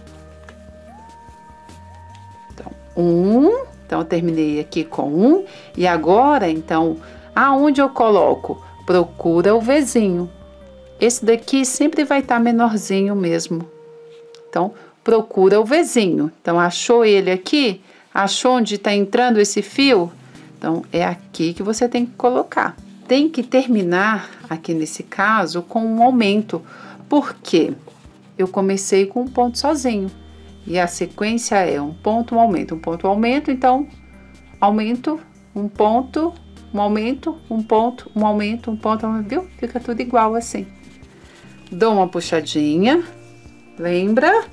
Então, 1. Então, eu terminei aqui com 1. E agora, então, aonde eu coloco? Procura o Vzinho. Esse daqui sempre vai estar menorzinho mesmo. Então, procura o Vzinho. Então, achou ele aqui? Achou onde está entrando esse fio? Então, é aqui que você tem que colocar. Tem que terminar, aqui nesse caso, com um aumento. Por quê? Eu comecei com um ponto sozinho. E a sequência é um ponto, um aumento, um ponto, um aumento. Então, aumento, um ponto, um aumento, um ponto, um aumento, um ponto, viu? Fica tudo igual assim. Dou uma puxadinha, lembra?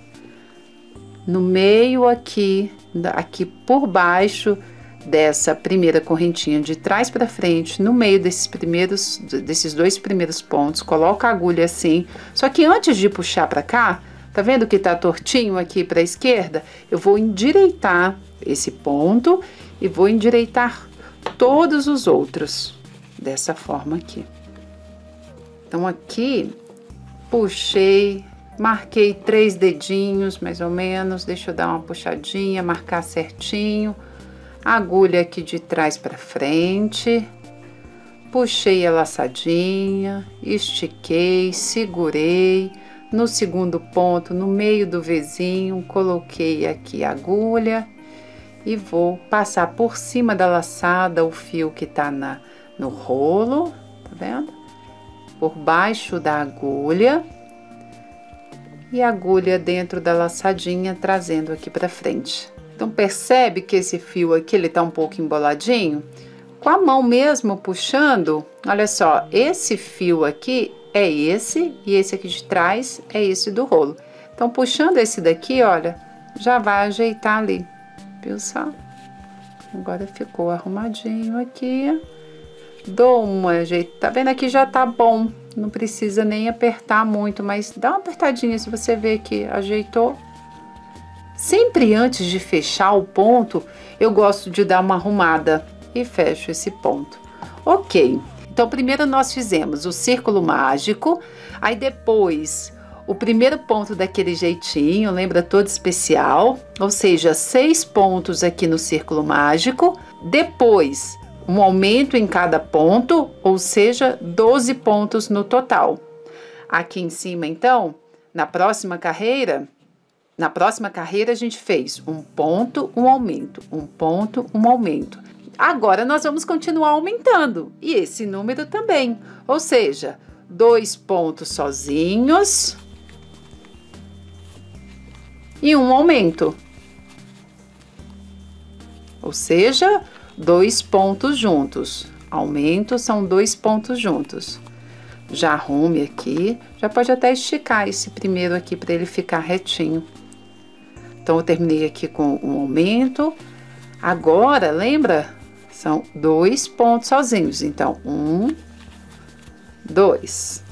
no meio aqui por baixo dessa primeira correntinha de trás para frente, no meio desses dois primeiros pontos, coloca a agulha assim. Só que antes de puxar para cá, tá vendo que tá tortinho aqui para a esquerda? Eu vou endireitar esse ponto e vou endireitar todos os outros dessa forma aqui. Então aqui puxei, marquei 3 dedinhos mais ou menos, deixa eu dar uma puxadinha, marcar certinho. Agulha aqui de trás para frente, puxei a laçadinha, estiquei, segurei. No segundo ponto, no meio do Vzinho, coloquei aqui a agulha e vou passar por cima da laçada o fio que tá no rolo, tá vendo? Por baixo da agulha e a agulha dentro da laçadinha, trazendo aqui para frente. Então, percebe que esse fio aqui, ele tá um pouco emboladinho? Com a mão mesmo puxando, olha só, esse fio aqui é esse, e esse aqui de trás é esse do rolo. Então, puxando esse daqui, olha, já vai ajeitar ali, viu só? Agora ficou arrumadinho aqui. Dou uma jeito, tá vendo aqui já tá bom, não precisa nem apertar muito, mas dá uma apertadinha se você ver que ajeitou. Sempre antes de fechar o ponto, eu gosto de dar uma arrumada e fecho esse ponto. Ok, então primeiro nós fizemos o círculo mágico, aí depois o primeiro ponto daquele jeitinho, lembra, todo especial, ou seja, 6 pontos aqui no círculo mágico, depois um aumento em cada ponto, ou seja, 12 pontos no total. Aqui em cima, então, na próxima carreira a gente fez um ponto, um aumento, um ponto, um aumento. Agora nós vamos continuar aumentando, e esse número também, ou seja, 2 pontos sozinhos e um aumento, ou seja, 2 pontos juntos. Aumento são 2 pontos juntos. Já arrume aqui, já pode até esticar esse primeiro aqui para ele ficar retinho. Então, eu terminei aqui com um aumento. Agora, lembra? São 2 pontos sozinhos. Então, 1, 2.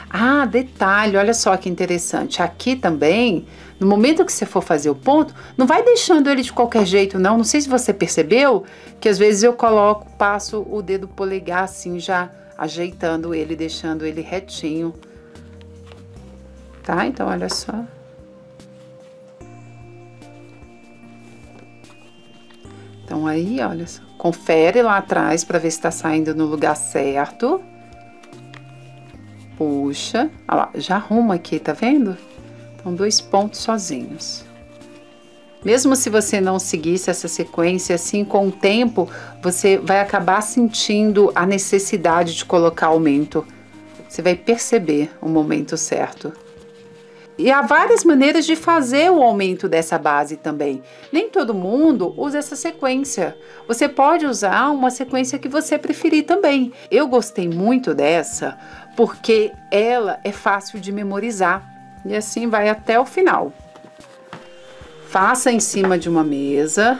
Ah, detalhe, olha só que interessante. Aqui também, no momento que você for fazer o ponto, não vai deixando ele de qualquer jeito, não. Não sei se você percebeu que às vezes eu passo o dedo polegar assim, já ajeitando ele, deixando ele retinho. Tá? Então, olha só. Então, aí, olha só. Confere lá atrás para ver se tá saindo no lugar certo. Puxa. Olha lá, já arruma aqui, tá vendo? Então, 2 pontos sozinhos. Mesmo se você não seguisse essa sequência, assim, com o tempo, você vai acabar sentindo a necessidade de colocar aumento. Você vai perceber o momento certo. E há várias maneiras de fazer o aumento dessa base também. Nem todo mundo usa essa sequência. Você pode usar uma sequência que você preferir também. Eu gostei muito dessa porque ela é fácil de memorizar. E assim vai até o final. Faça em cima de uma mesa.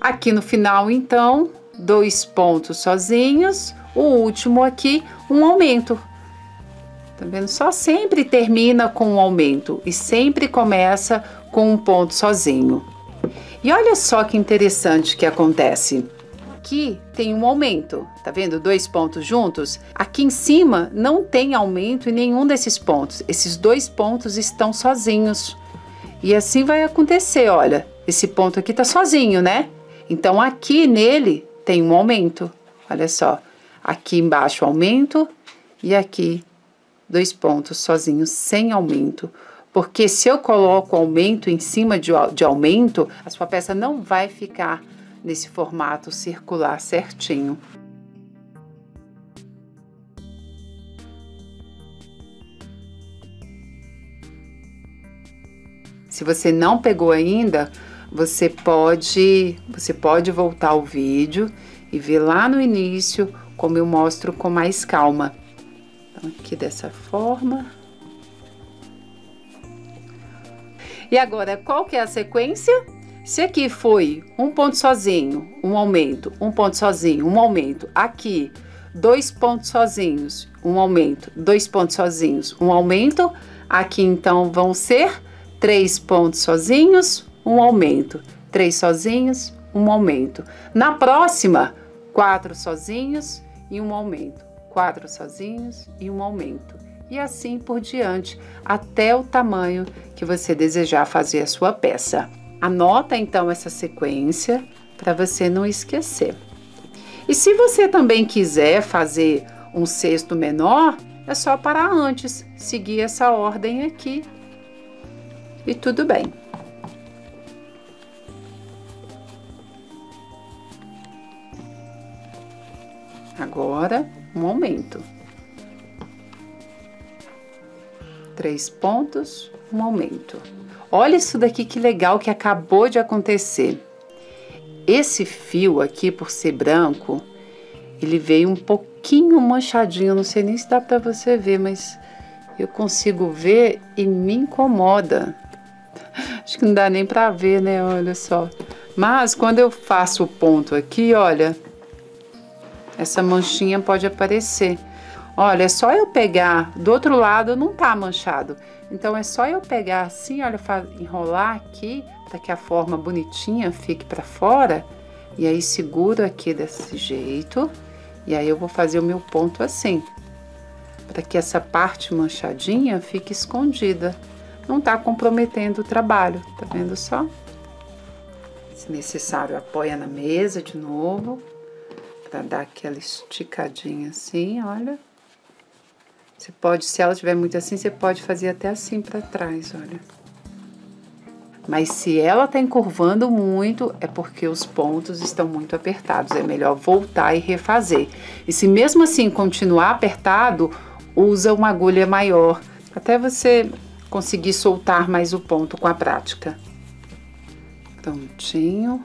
Aqui no final, então, 2 pontos sozinhos. O último aqui, um aumento. Tá vendo? Só sempre termina com um aumento e sempre começa com um ponto sozinho. E olha só que interessante que acontece. Aqui tem um aumento, tá vendo? 2 pontos juntos. Aqui em cima não tem aumento em nenhum desses pontos. Esses 2 pontos estão sozinhos. E assim vai acontecer, olha. Esse ponto aqui tá sozinho, né? Então aqui nele tem um aumento. Olha só. Aqui embaixo aumento e aqui 2 pontos sozinhos, sem aumento. Porque se eu coloco aumento em cima de aumento, a sua peça não vai ficar nesse formato circular certinho. Se você não pegou ainda, você pode voltar ao vídeo e ver lá no início como eu mostro com mais calma. Então, aqui dessa forma. E agora, qual que é a sequência? Se aqui foi um ponto sozinho, um aumento, um ponto sozinho, um aumento, aqui 2 pontos sozinhos, um aumento, 2 pontos sozinhos, um aumento, aqui então vão ser 3 pontos sozinhos, um aumento, 3 sozinhos, um aumento. Na próxima, 4 sozinhos e um aumento, 4 sozinhos e um aumento. E assim por diante, até o tamanho que você desejar fazer a sua peça. Anota então essa sequência para você não esquecer. E se você também quiser fazer um cesto menor, é só parar antes, seguir essa ordem aqui e tudo bem. Agora, um aumento. 3 pontos, um aumento. Olha isso daqui que legal que acabou de acontecer. Esse fio aqui, por ser branco, ele veio um pouquinho manchadinho. Não sei nem se dá para você ver, mas eu consigo ver e me incomoda. Acho que não dá nem para ver, né? Olha só. Mas quando eu faço o ponto aqui, olha, essa manchinha pode aparecer. Olha, é só eu pegar, do outro lado não tá manchado. Então é só eu pegar assim, olha, enrolar aqui, para que a forma bonitinha fique para fora. E aí seguro aqui desse jeito. E aí eu vou fazer o meu ponto assim, para que essa parte manchadinha fique escondida. Não tá comprometendo o trabalho, tá vendo só? Se necessário, apoia na mesa de novo, para dar aquela esticadinha assim, olha. Você pode, se ela tiver muito assim, você pode fazer até assim para trás, olha. Mas se ela tá encurvando muito, é porque os pontos estão muito apertados. É melhor voltar e refazer. E se mesmo assim continuar apertado, usa uma agulha maior, até você conseguir soltar mais o ponto com a prática. Prontinho.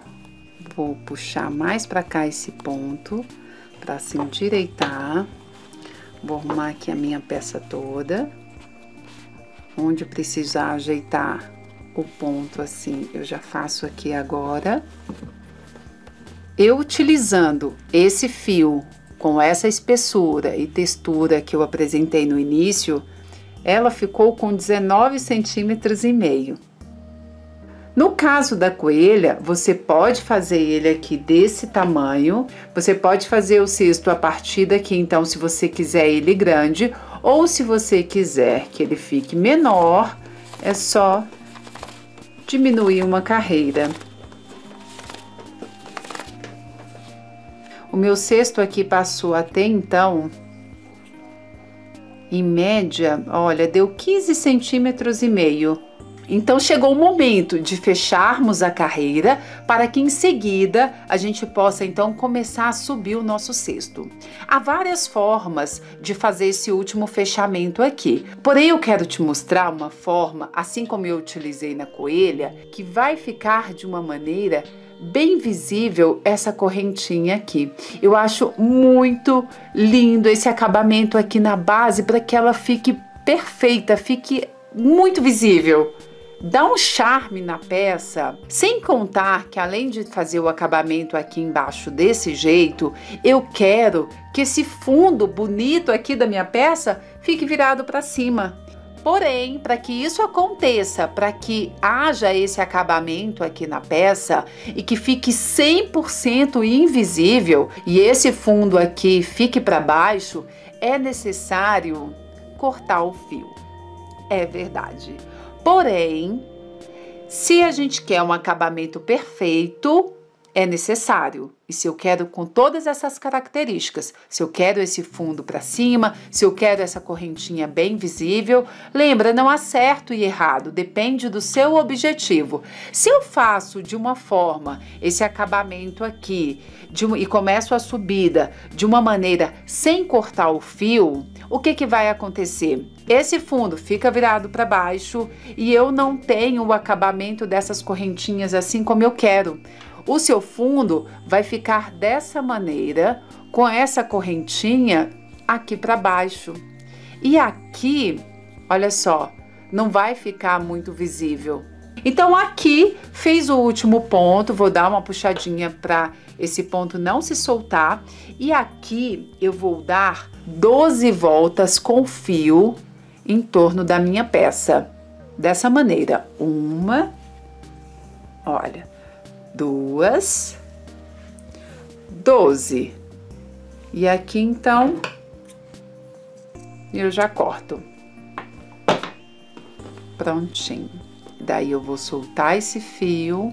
Vou puxar mais para cá esse ponto, para se endireitar. Vou arrumar aqui a minha peça toda. Onde precisar ajeitar o ponto assim, eu já faço aqui agora. Eu utilizando esse fio com essa espessura e textura que eu apresentei no início, ela ficou com 19,5 centímetros. No caso da coelha, você pode fazer ele aqui desse tamanho, você pode fazer o cesto a partir daqui, então, se você quiser ele grande, ou se você quiser que ele fique menor, é só diminuir uma carreira. O meu cesto aqui passou até então, em média, olha, deu 15,5 centímetros. Então, chegou o momento de fecharmos a carreira para que em seguida a gente possa então começar a subir o nosso cesto. Há várias formas de fazer esse último fechamento aqui, porém eu quero te mostrar uma forma, assim como eu utilizei na coelha, que vai ficar de uma maneira bem visível essa correntinha aqui. Eu acho muito lindo esse acabamento aqui na base para que ela fique perfeita, fique muito visível. Dá um charme na peça, sem contar que além de fazer o acabamento aqui embaixo desse jeito, eu quero que esse fundo bonito aqui da minha peça fique virado para cima. Porém, para que isso aconteça, para que haja esse acabamento aqui na peça e que fique 100% invisível e esse fundo aqui fique para baixo, é necessário cortar o fio. É verdade. Porém, se a gente quer um acabamento perfeito, é necessário. E se eu quero com todas essas características, se eu quero esse fundo para cima, se eu quero essa correntinha bem visível, lembra, não há certo e errado, depende do seu objetivo. Se eu faço de uma forma esse acabamento aqui e começo a subida de uma maneira sem cortar o fio, o que vai acontecer? Esse fundo fica virado para baixo e eu não tenho o acabamento dessas correntinhas assim como eu quero. O seu fundo vai ficar dessa maneira, com essa correntinha aqui para baixo. E aqui, olha só, não vai ficar muito visível. Então aqui fez o último ponto, vou dar uma puxadinha para esse ponto não se soltar. E aqui eu vou dar 12 voltas com fio em torno da minha peça. Dessa maneira, 1, olha, 2, 12. E aqui então, eu já corto. Prontinho. Daí eu vou soltar esse fio.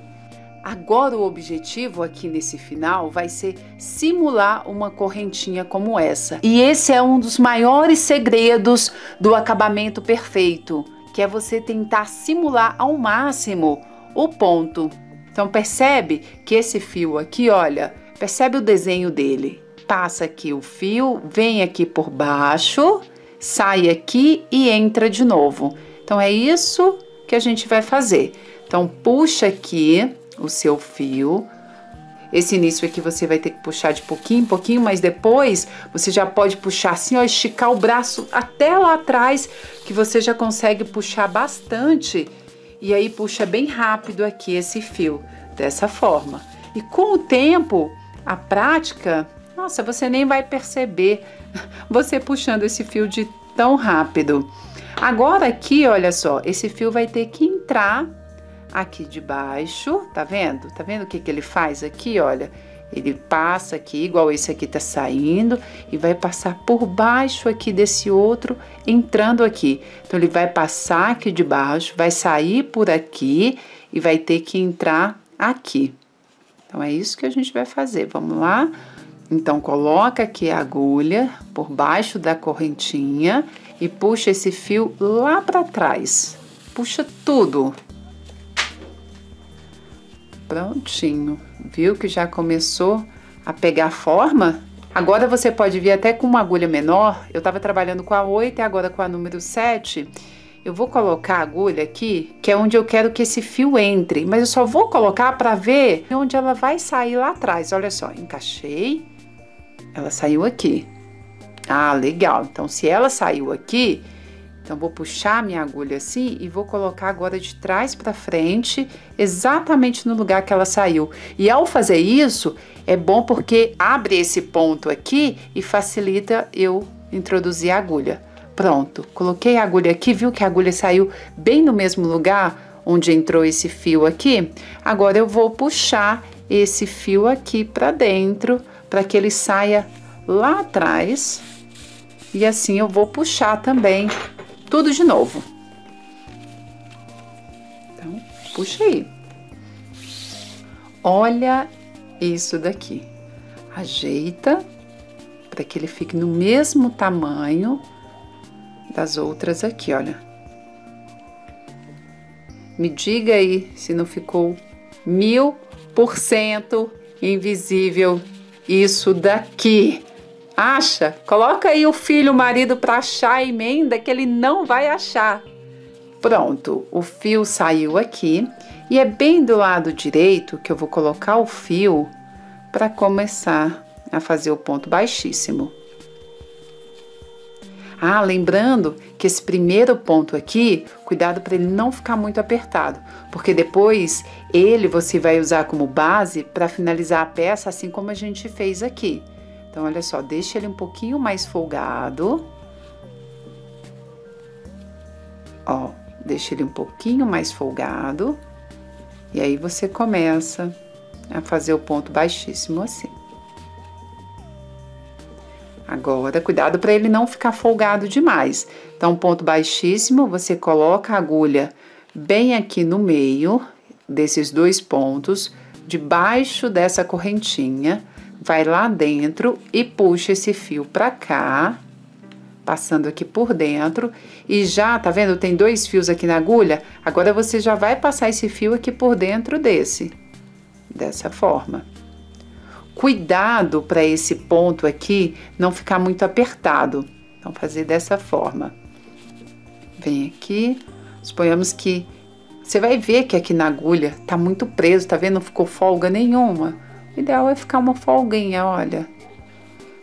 Agora o objetivo aqui nesse final vai ser simular uma correntinha como essa. E esse é um dos maiores segredos do acabamento perfeito, que é você tentar simular ao máximo o ponto. Então percebe que esse fio aqui, olha, percebe o desenho dele. Passa aqui o fio, vem aqui por baixo, sai aqui e entra de novo. Então é isso que a gente vai fazer. Então puxa aqui o seu fio. Esse início aqui você vai ter que puxar de pouquinho em pouquinho, mas depois você já pode puxar assim, ó, esticar o braço até lá atrás, que você já consegue puxar bastante. E aí puxa bem rápido aqui esse fio, dessa forma. E com o tempo, a prática, nossa, você nem vai perceber você puxando esse fio de tão rápido. Agora aqui, olha só, esse fio vai ter que entrar aqui de baixo, tá vendo? Tá vendo o que que ele faz aqui, olha? Ele passa aqui, igual esse aqui tá saindo, e vai passar por baixo aqui desse outro, entrando aqui. Então, ele vai passar aqui de baixo, vai sair por aqui e vai ter que entrar aqui. Então, é isso que a gente vai fazer. Vamos lá? Então, coloca aqui a agulha por baixo da correntinha e puxa esse fio lá para trás. Puxa tudo. Prontinho. Viu que já começou a pegar forma? Agora você pode vir até com uma agulha menor. Eu tava trabalhando com a 8 e agora com a número 7. Eu vou colocar a agulha aqui, que é onde eu quero que esse fio entre. Mas eu só vou colocar para ver onde ela vai sair lá atrás. Olha só, encaixei. Ela saiu aqui. Ah, legal. Então, se ela saiu aqui, então vou puxar minha agulha assim e vou colocar agora de trás para frente, exatamente no lugar que ela saiu. E ao fazer isso, é bom porque abre esse ponto aqui e facilita eu introduzir a agulha. Pronto, coloquei a agulha aqui, viu que a agulha saiu bem no mesmo lugar onde entrou esse fio aqui? Agora eu vou puxar esse fio aqui para dentro, para que ele saia lá atrás. E assim eu vou puxar também tudo de novo. Então, puxa aí. Olha isso daqui. Ajeita para que ele fique no mesmo tamanho das outras aqui, olha. Me diga aí se não ficou 1000% invisível isso daqui. Acha? Coloca aí o filho, o marido para achar a emenda que ele não vai achar. Pronto, o fio saiu aqui e é bem do lado direito que eu vou colocar o fio para começar a fazer o ponto baixíssimo. Ah, lembrando que esse primeiro ponto aqui, cuidado para ele não ficar muito apertado, porque depois você vai usar como base para finalizar a peça, assim como a gente fez aqui. Então, olha só, deixa ele um pouquinho mais folgado. Ó, deixa ele um pouquinho mais folgado. E aí você começa a fazer o ponto baixíssimo assim. Agora, cuidado para ele não ficar folgado demais. Então, ponto baixíssimo, você coloca a agulha bem aqui no meio desses dois pontos, debaixo dessa correntinha, vai lá dentro e puxa esse fio para cá, passando aqui por dentro. E já, tá vendo? Tem dois fios aqui na agulha. Agora, você já vai passar esse fio aqui por dentro dessa forma. Cuidado para esse ponto aqui não ficar muito apertado. Então, fazer dessa forma. Vem aqui, suponhamos que você vai ver que aqui na agulha tá muito preso, tá vendo? Não ficou folga nenhuma. O ideal é ficar uma folguinha, olha.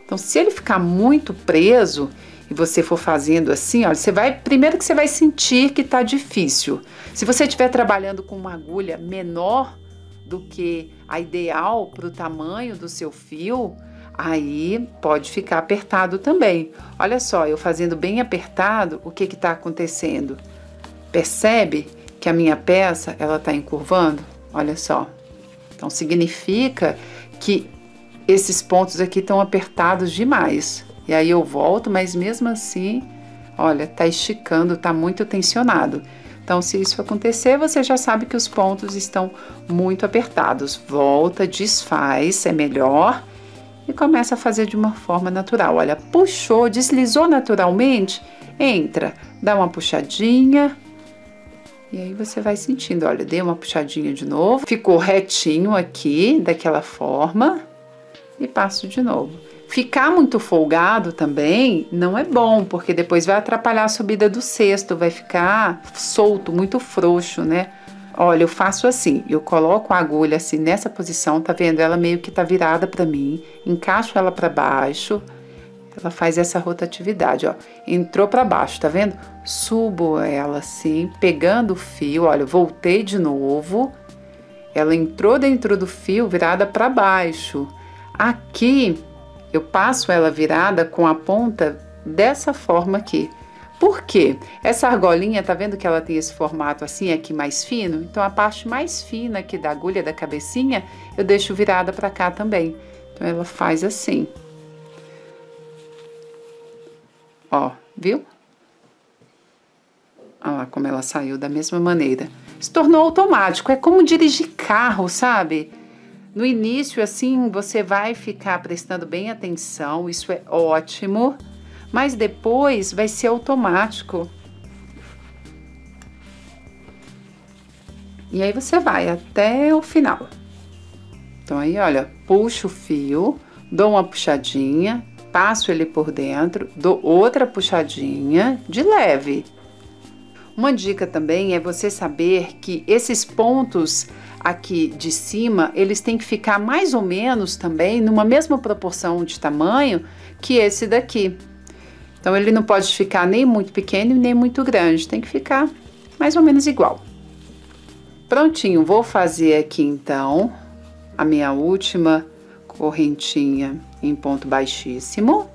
Então, se ele ficar muito preso e você for fazendo assim, ó, primeiro que você vai sentir que tá difícil. Se você estiver trabalhando com uma agulha menor do que a ideal para o tamanho do seu fio, aí pode ficar apertado também. Olha só, eu fazendo bem apertado, o que está acontecendo? Percebe que a minha peça, ela está encurvando? Olha só. Então, significa que esses pontos aqui estão apertados demais. E aí eu volto, mas mesmo assim, olha, tá esticando, tá muito tensionado. Então, se isso acontecer, você já sabe que os pontos estão muito apertados. Volta, desfaz, é melhor, e começa a fazer de uma forma natural. Olha, puxou, deslizou naturalmente, entra, dá uma puxadinha, e aí você vai sentindo, olha, dei uma puxadinha de novo, ficou retinho aqui, daquela forma, e passo de novo. Ficar muito folgado também não é bom, porque depois vai atrapalhar a subida do cesto, vai ficar solto, muito frouxo, né? Olha, eu faço assim, eu coloco a agulha assim nessa posição, tá vendo? Ela meio que tá virada para mim, encaixo ela para baixo, ela faz essa rotatividade, ó. Entrou para baixo, tá vendo? Subo ela assim, pegando o fio, olha, voltei de novo, ela entrou dentro do fio, virada para baixo. Aqui eu passo ela virada com a ponta dessa forma aqui. Por quê? Essa argolinha, tá vendo que ela tem esse formato assim aqui mais fino? Então a parte mais fina aqui da agulha, da cabecinha, eu deixo virada para cá também. Então ela faz assim. Ó, viu? Olha lá como ela saiu da mesma maneira. Se tornou automático, é como dirigir carro, sabe? No início, assim, você vai ficar prestando bem atenção, isso é ótimo, mas depois vai ser automático. E aí você vai até o final. Então aí, olha, puxo o fio, dou uma puxadinha, passo ele por dentro, dou outra puxadinha de leve. Uma dica também é você saber que esses pontos aqui de cima, eles têm que ficar mais ou menos também numa mesma proporção de tamanho que esse daqui. Então, ele não pode ficar nem muito pequeno nem muito grande, tem que ficar mais ou menos igual. Prontinho, vou fazer aqui então a minha última correntinha em ponto baixíssimo.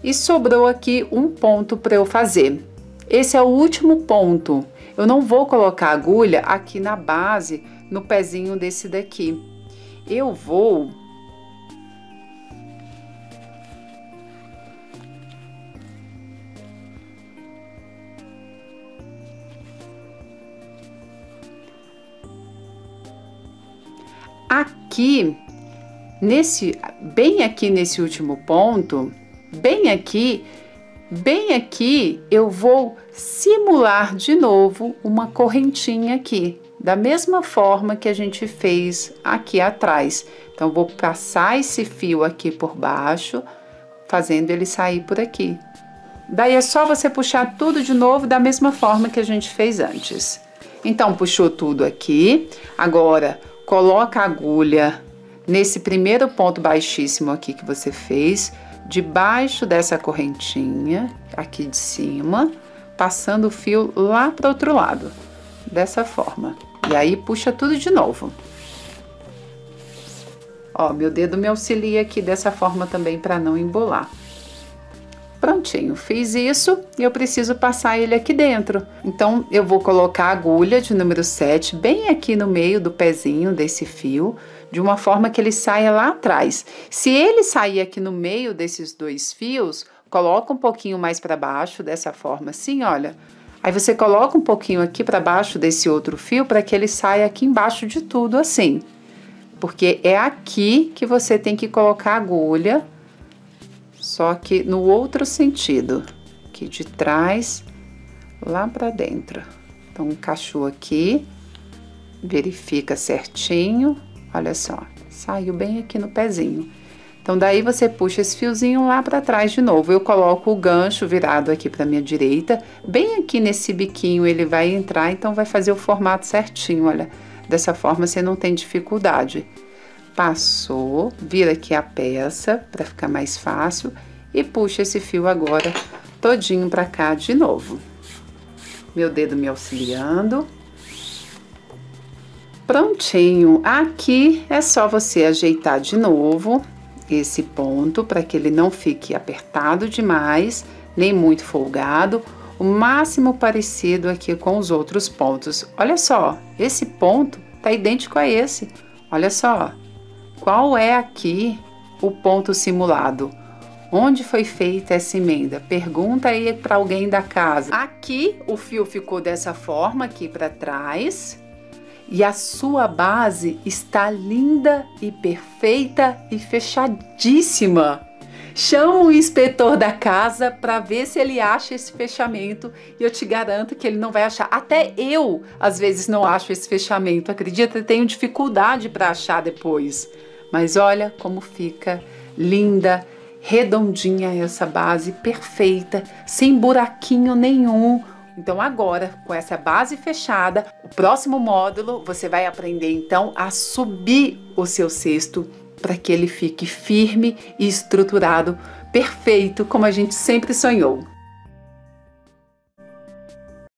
E sobrou aqui um ponto para eu fazer. Esse é o último ponto. Eu não vou colocar a agulha aqui na base, no pezinho desse daqui. Eu vou... Aqui, bem aqui nesse último ponto, bem aqui, eu vou simular de novo uma correntinha aqui, da mesma forma que a gente fez aqui atrás. Então, vou passar esse fio aqui por baixo, fazendo ele sair por aqui. Daí é só você puxar tudo de novo da mesma forma que a gente fez antes. Então, puxou tudo aqui. Agora, coloca a agulha nesse primeiro ponto baixíssimo aqui que você fez, debaixo dessa correntinha aqui de cima, passando o fio lá para o outro lado, dessa forma. E aí, puxa tudo de novo. Ó, meu dedo me auxilia aqui dessa forma também para não embolar. Prontinho, fiz isso e eu preciso passar ele aqui dentro. Então, eu vou colocar a agulha de número 7 bem aqui no meio do pezinho desse fio, de uma forma que ele saia lá atrás. Se ele sair aqui no meio desses dois fios, coloca um pouquinho mais para baixo, dessa forma assim, olha. Aí você coloca um pouquinho aqui para baixo desse outro fio para que ele saia aqui embaixo de tudo assim. Porque é aqui que você tem que colocar a agulha, só que no outro sentido, aqui de trás, lá para dentro. Então, encaixou aqui, verifica certinho, olha só, saiu bem aqui no pezinho. Então, daí você puxa esse fiozinho lá para trás de novo. Eu coloco o gancho virado aqui para minha direita, bem aqui nesse biquinho ele vai entrar, então vai fazer o formato certinho, olha. Dessa forma você não tem dificuldade. Passou, vira aqui a peça para ficar mais fácil e puxo esse fio agora todinho pra cá de novo. Meu dedo me auxiliando. Prontinho. Aqui é só você ajeitar de novo esse ponto para que ele não fique apertado demais, nem muito folgado, o máximo parecido aqui com os outros pontos. Olha só, esse ponto tá idêntico a esse. Olha só, qual é aqui o ponto simulado? Onde foi feita essa emenda? Pergunta aí para alguém da casa. Aqui o fio ficou dessa forma aqui para trás. E a sua base está linda e perfeita e fechadíssima. Chama o inspetor da casa para ver se ele acha esse fechamento e eu te garanto que ele não vai achar. Até eu, às vezes, não acho esse fechamento. Acredita? Eu tenho dificuldade para achar depois. Mas olha como fica linda, redondinha essa base, perfeita, sem buraquinho nenhum. Então agora, com essa base fechada, o próximo módulo você vai aprender então a subir o seu cesto para que ele fique firme e estruturado, perfeito, como a gente sempre sonhou.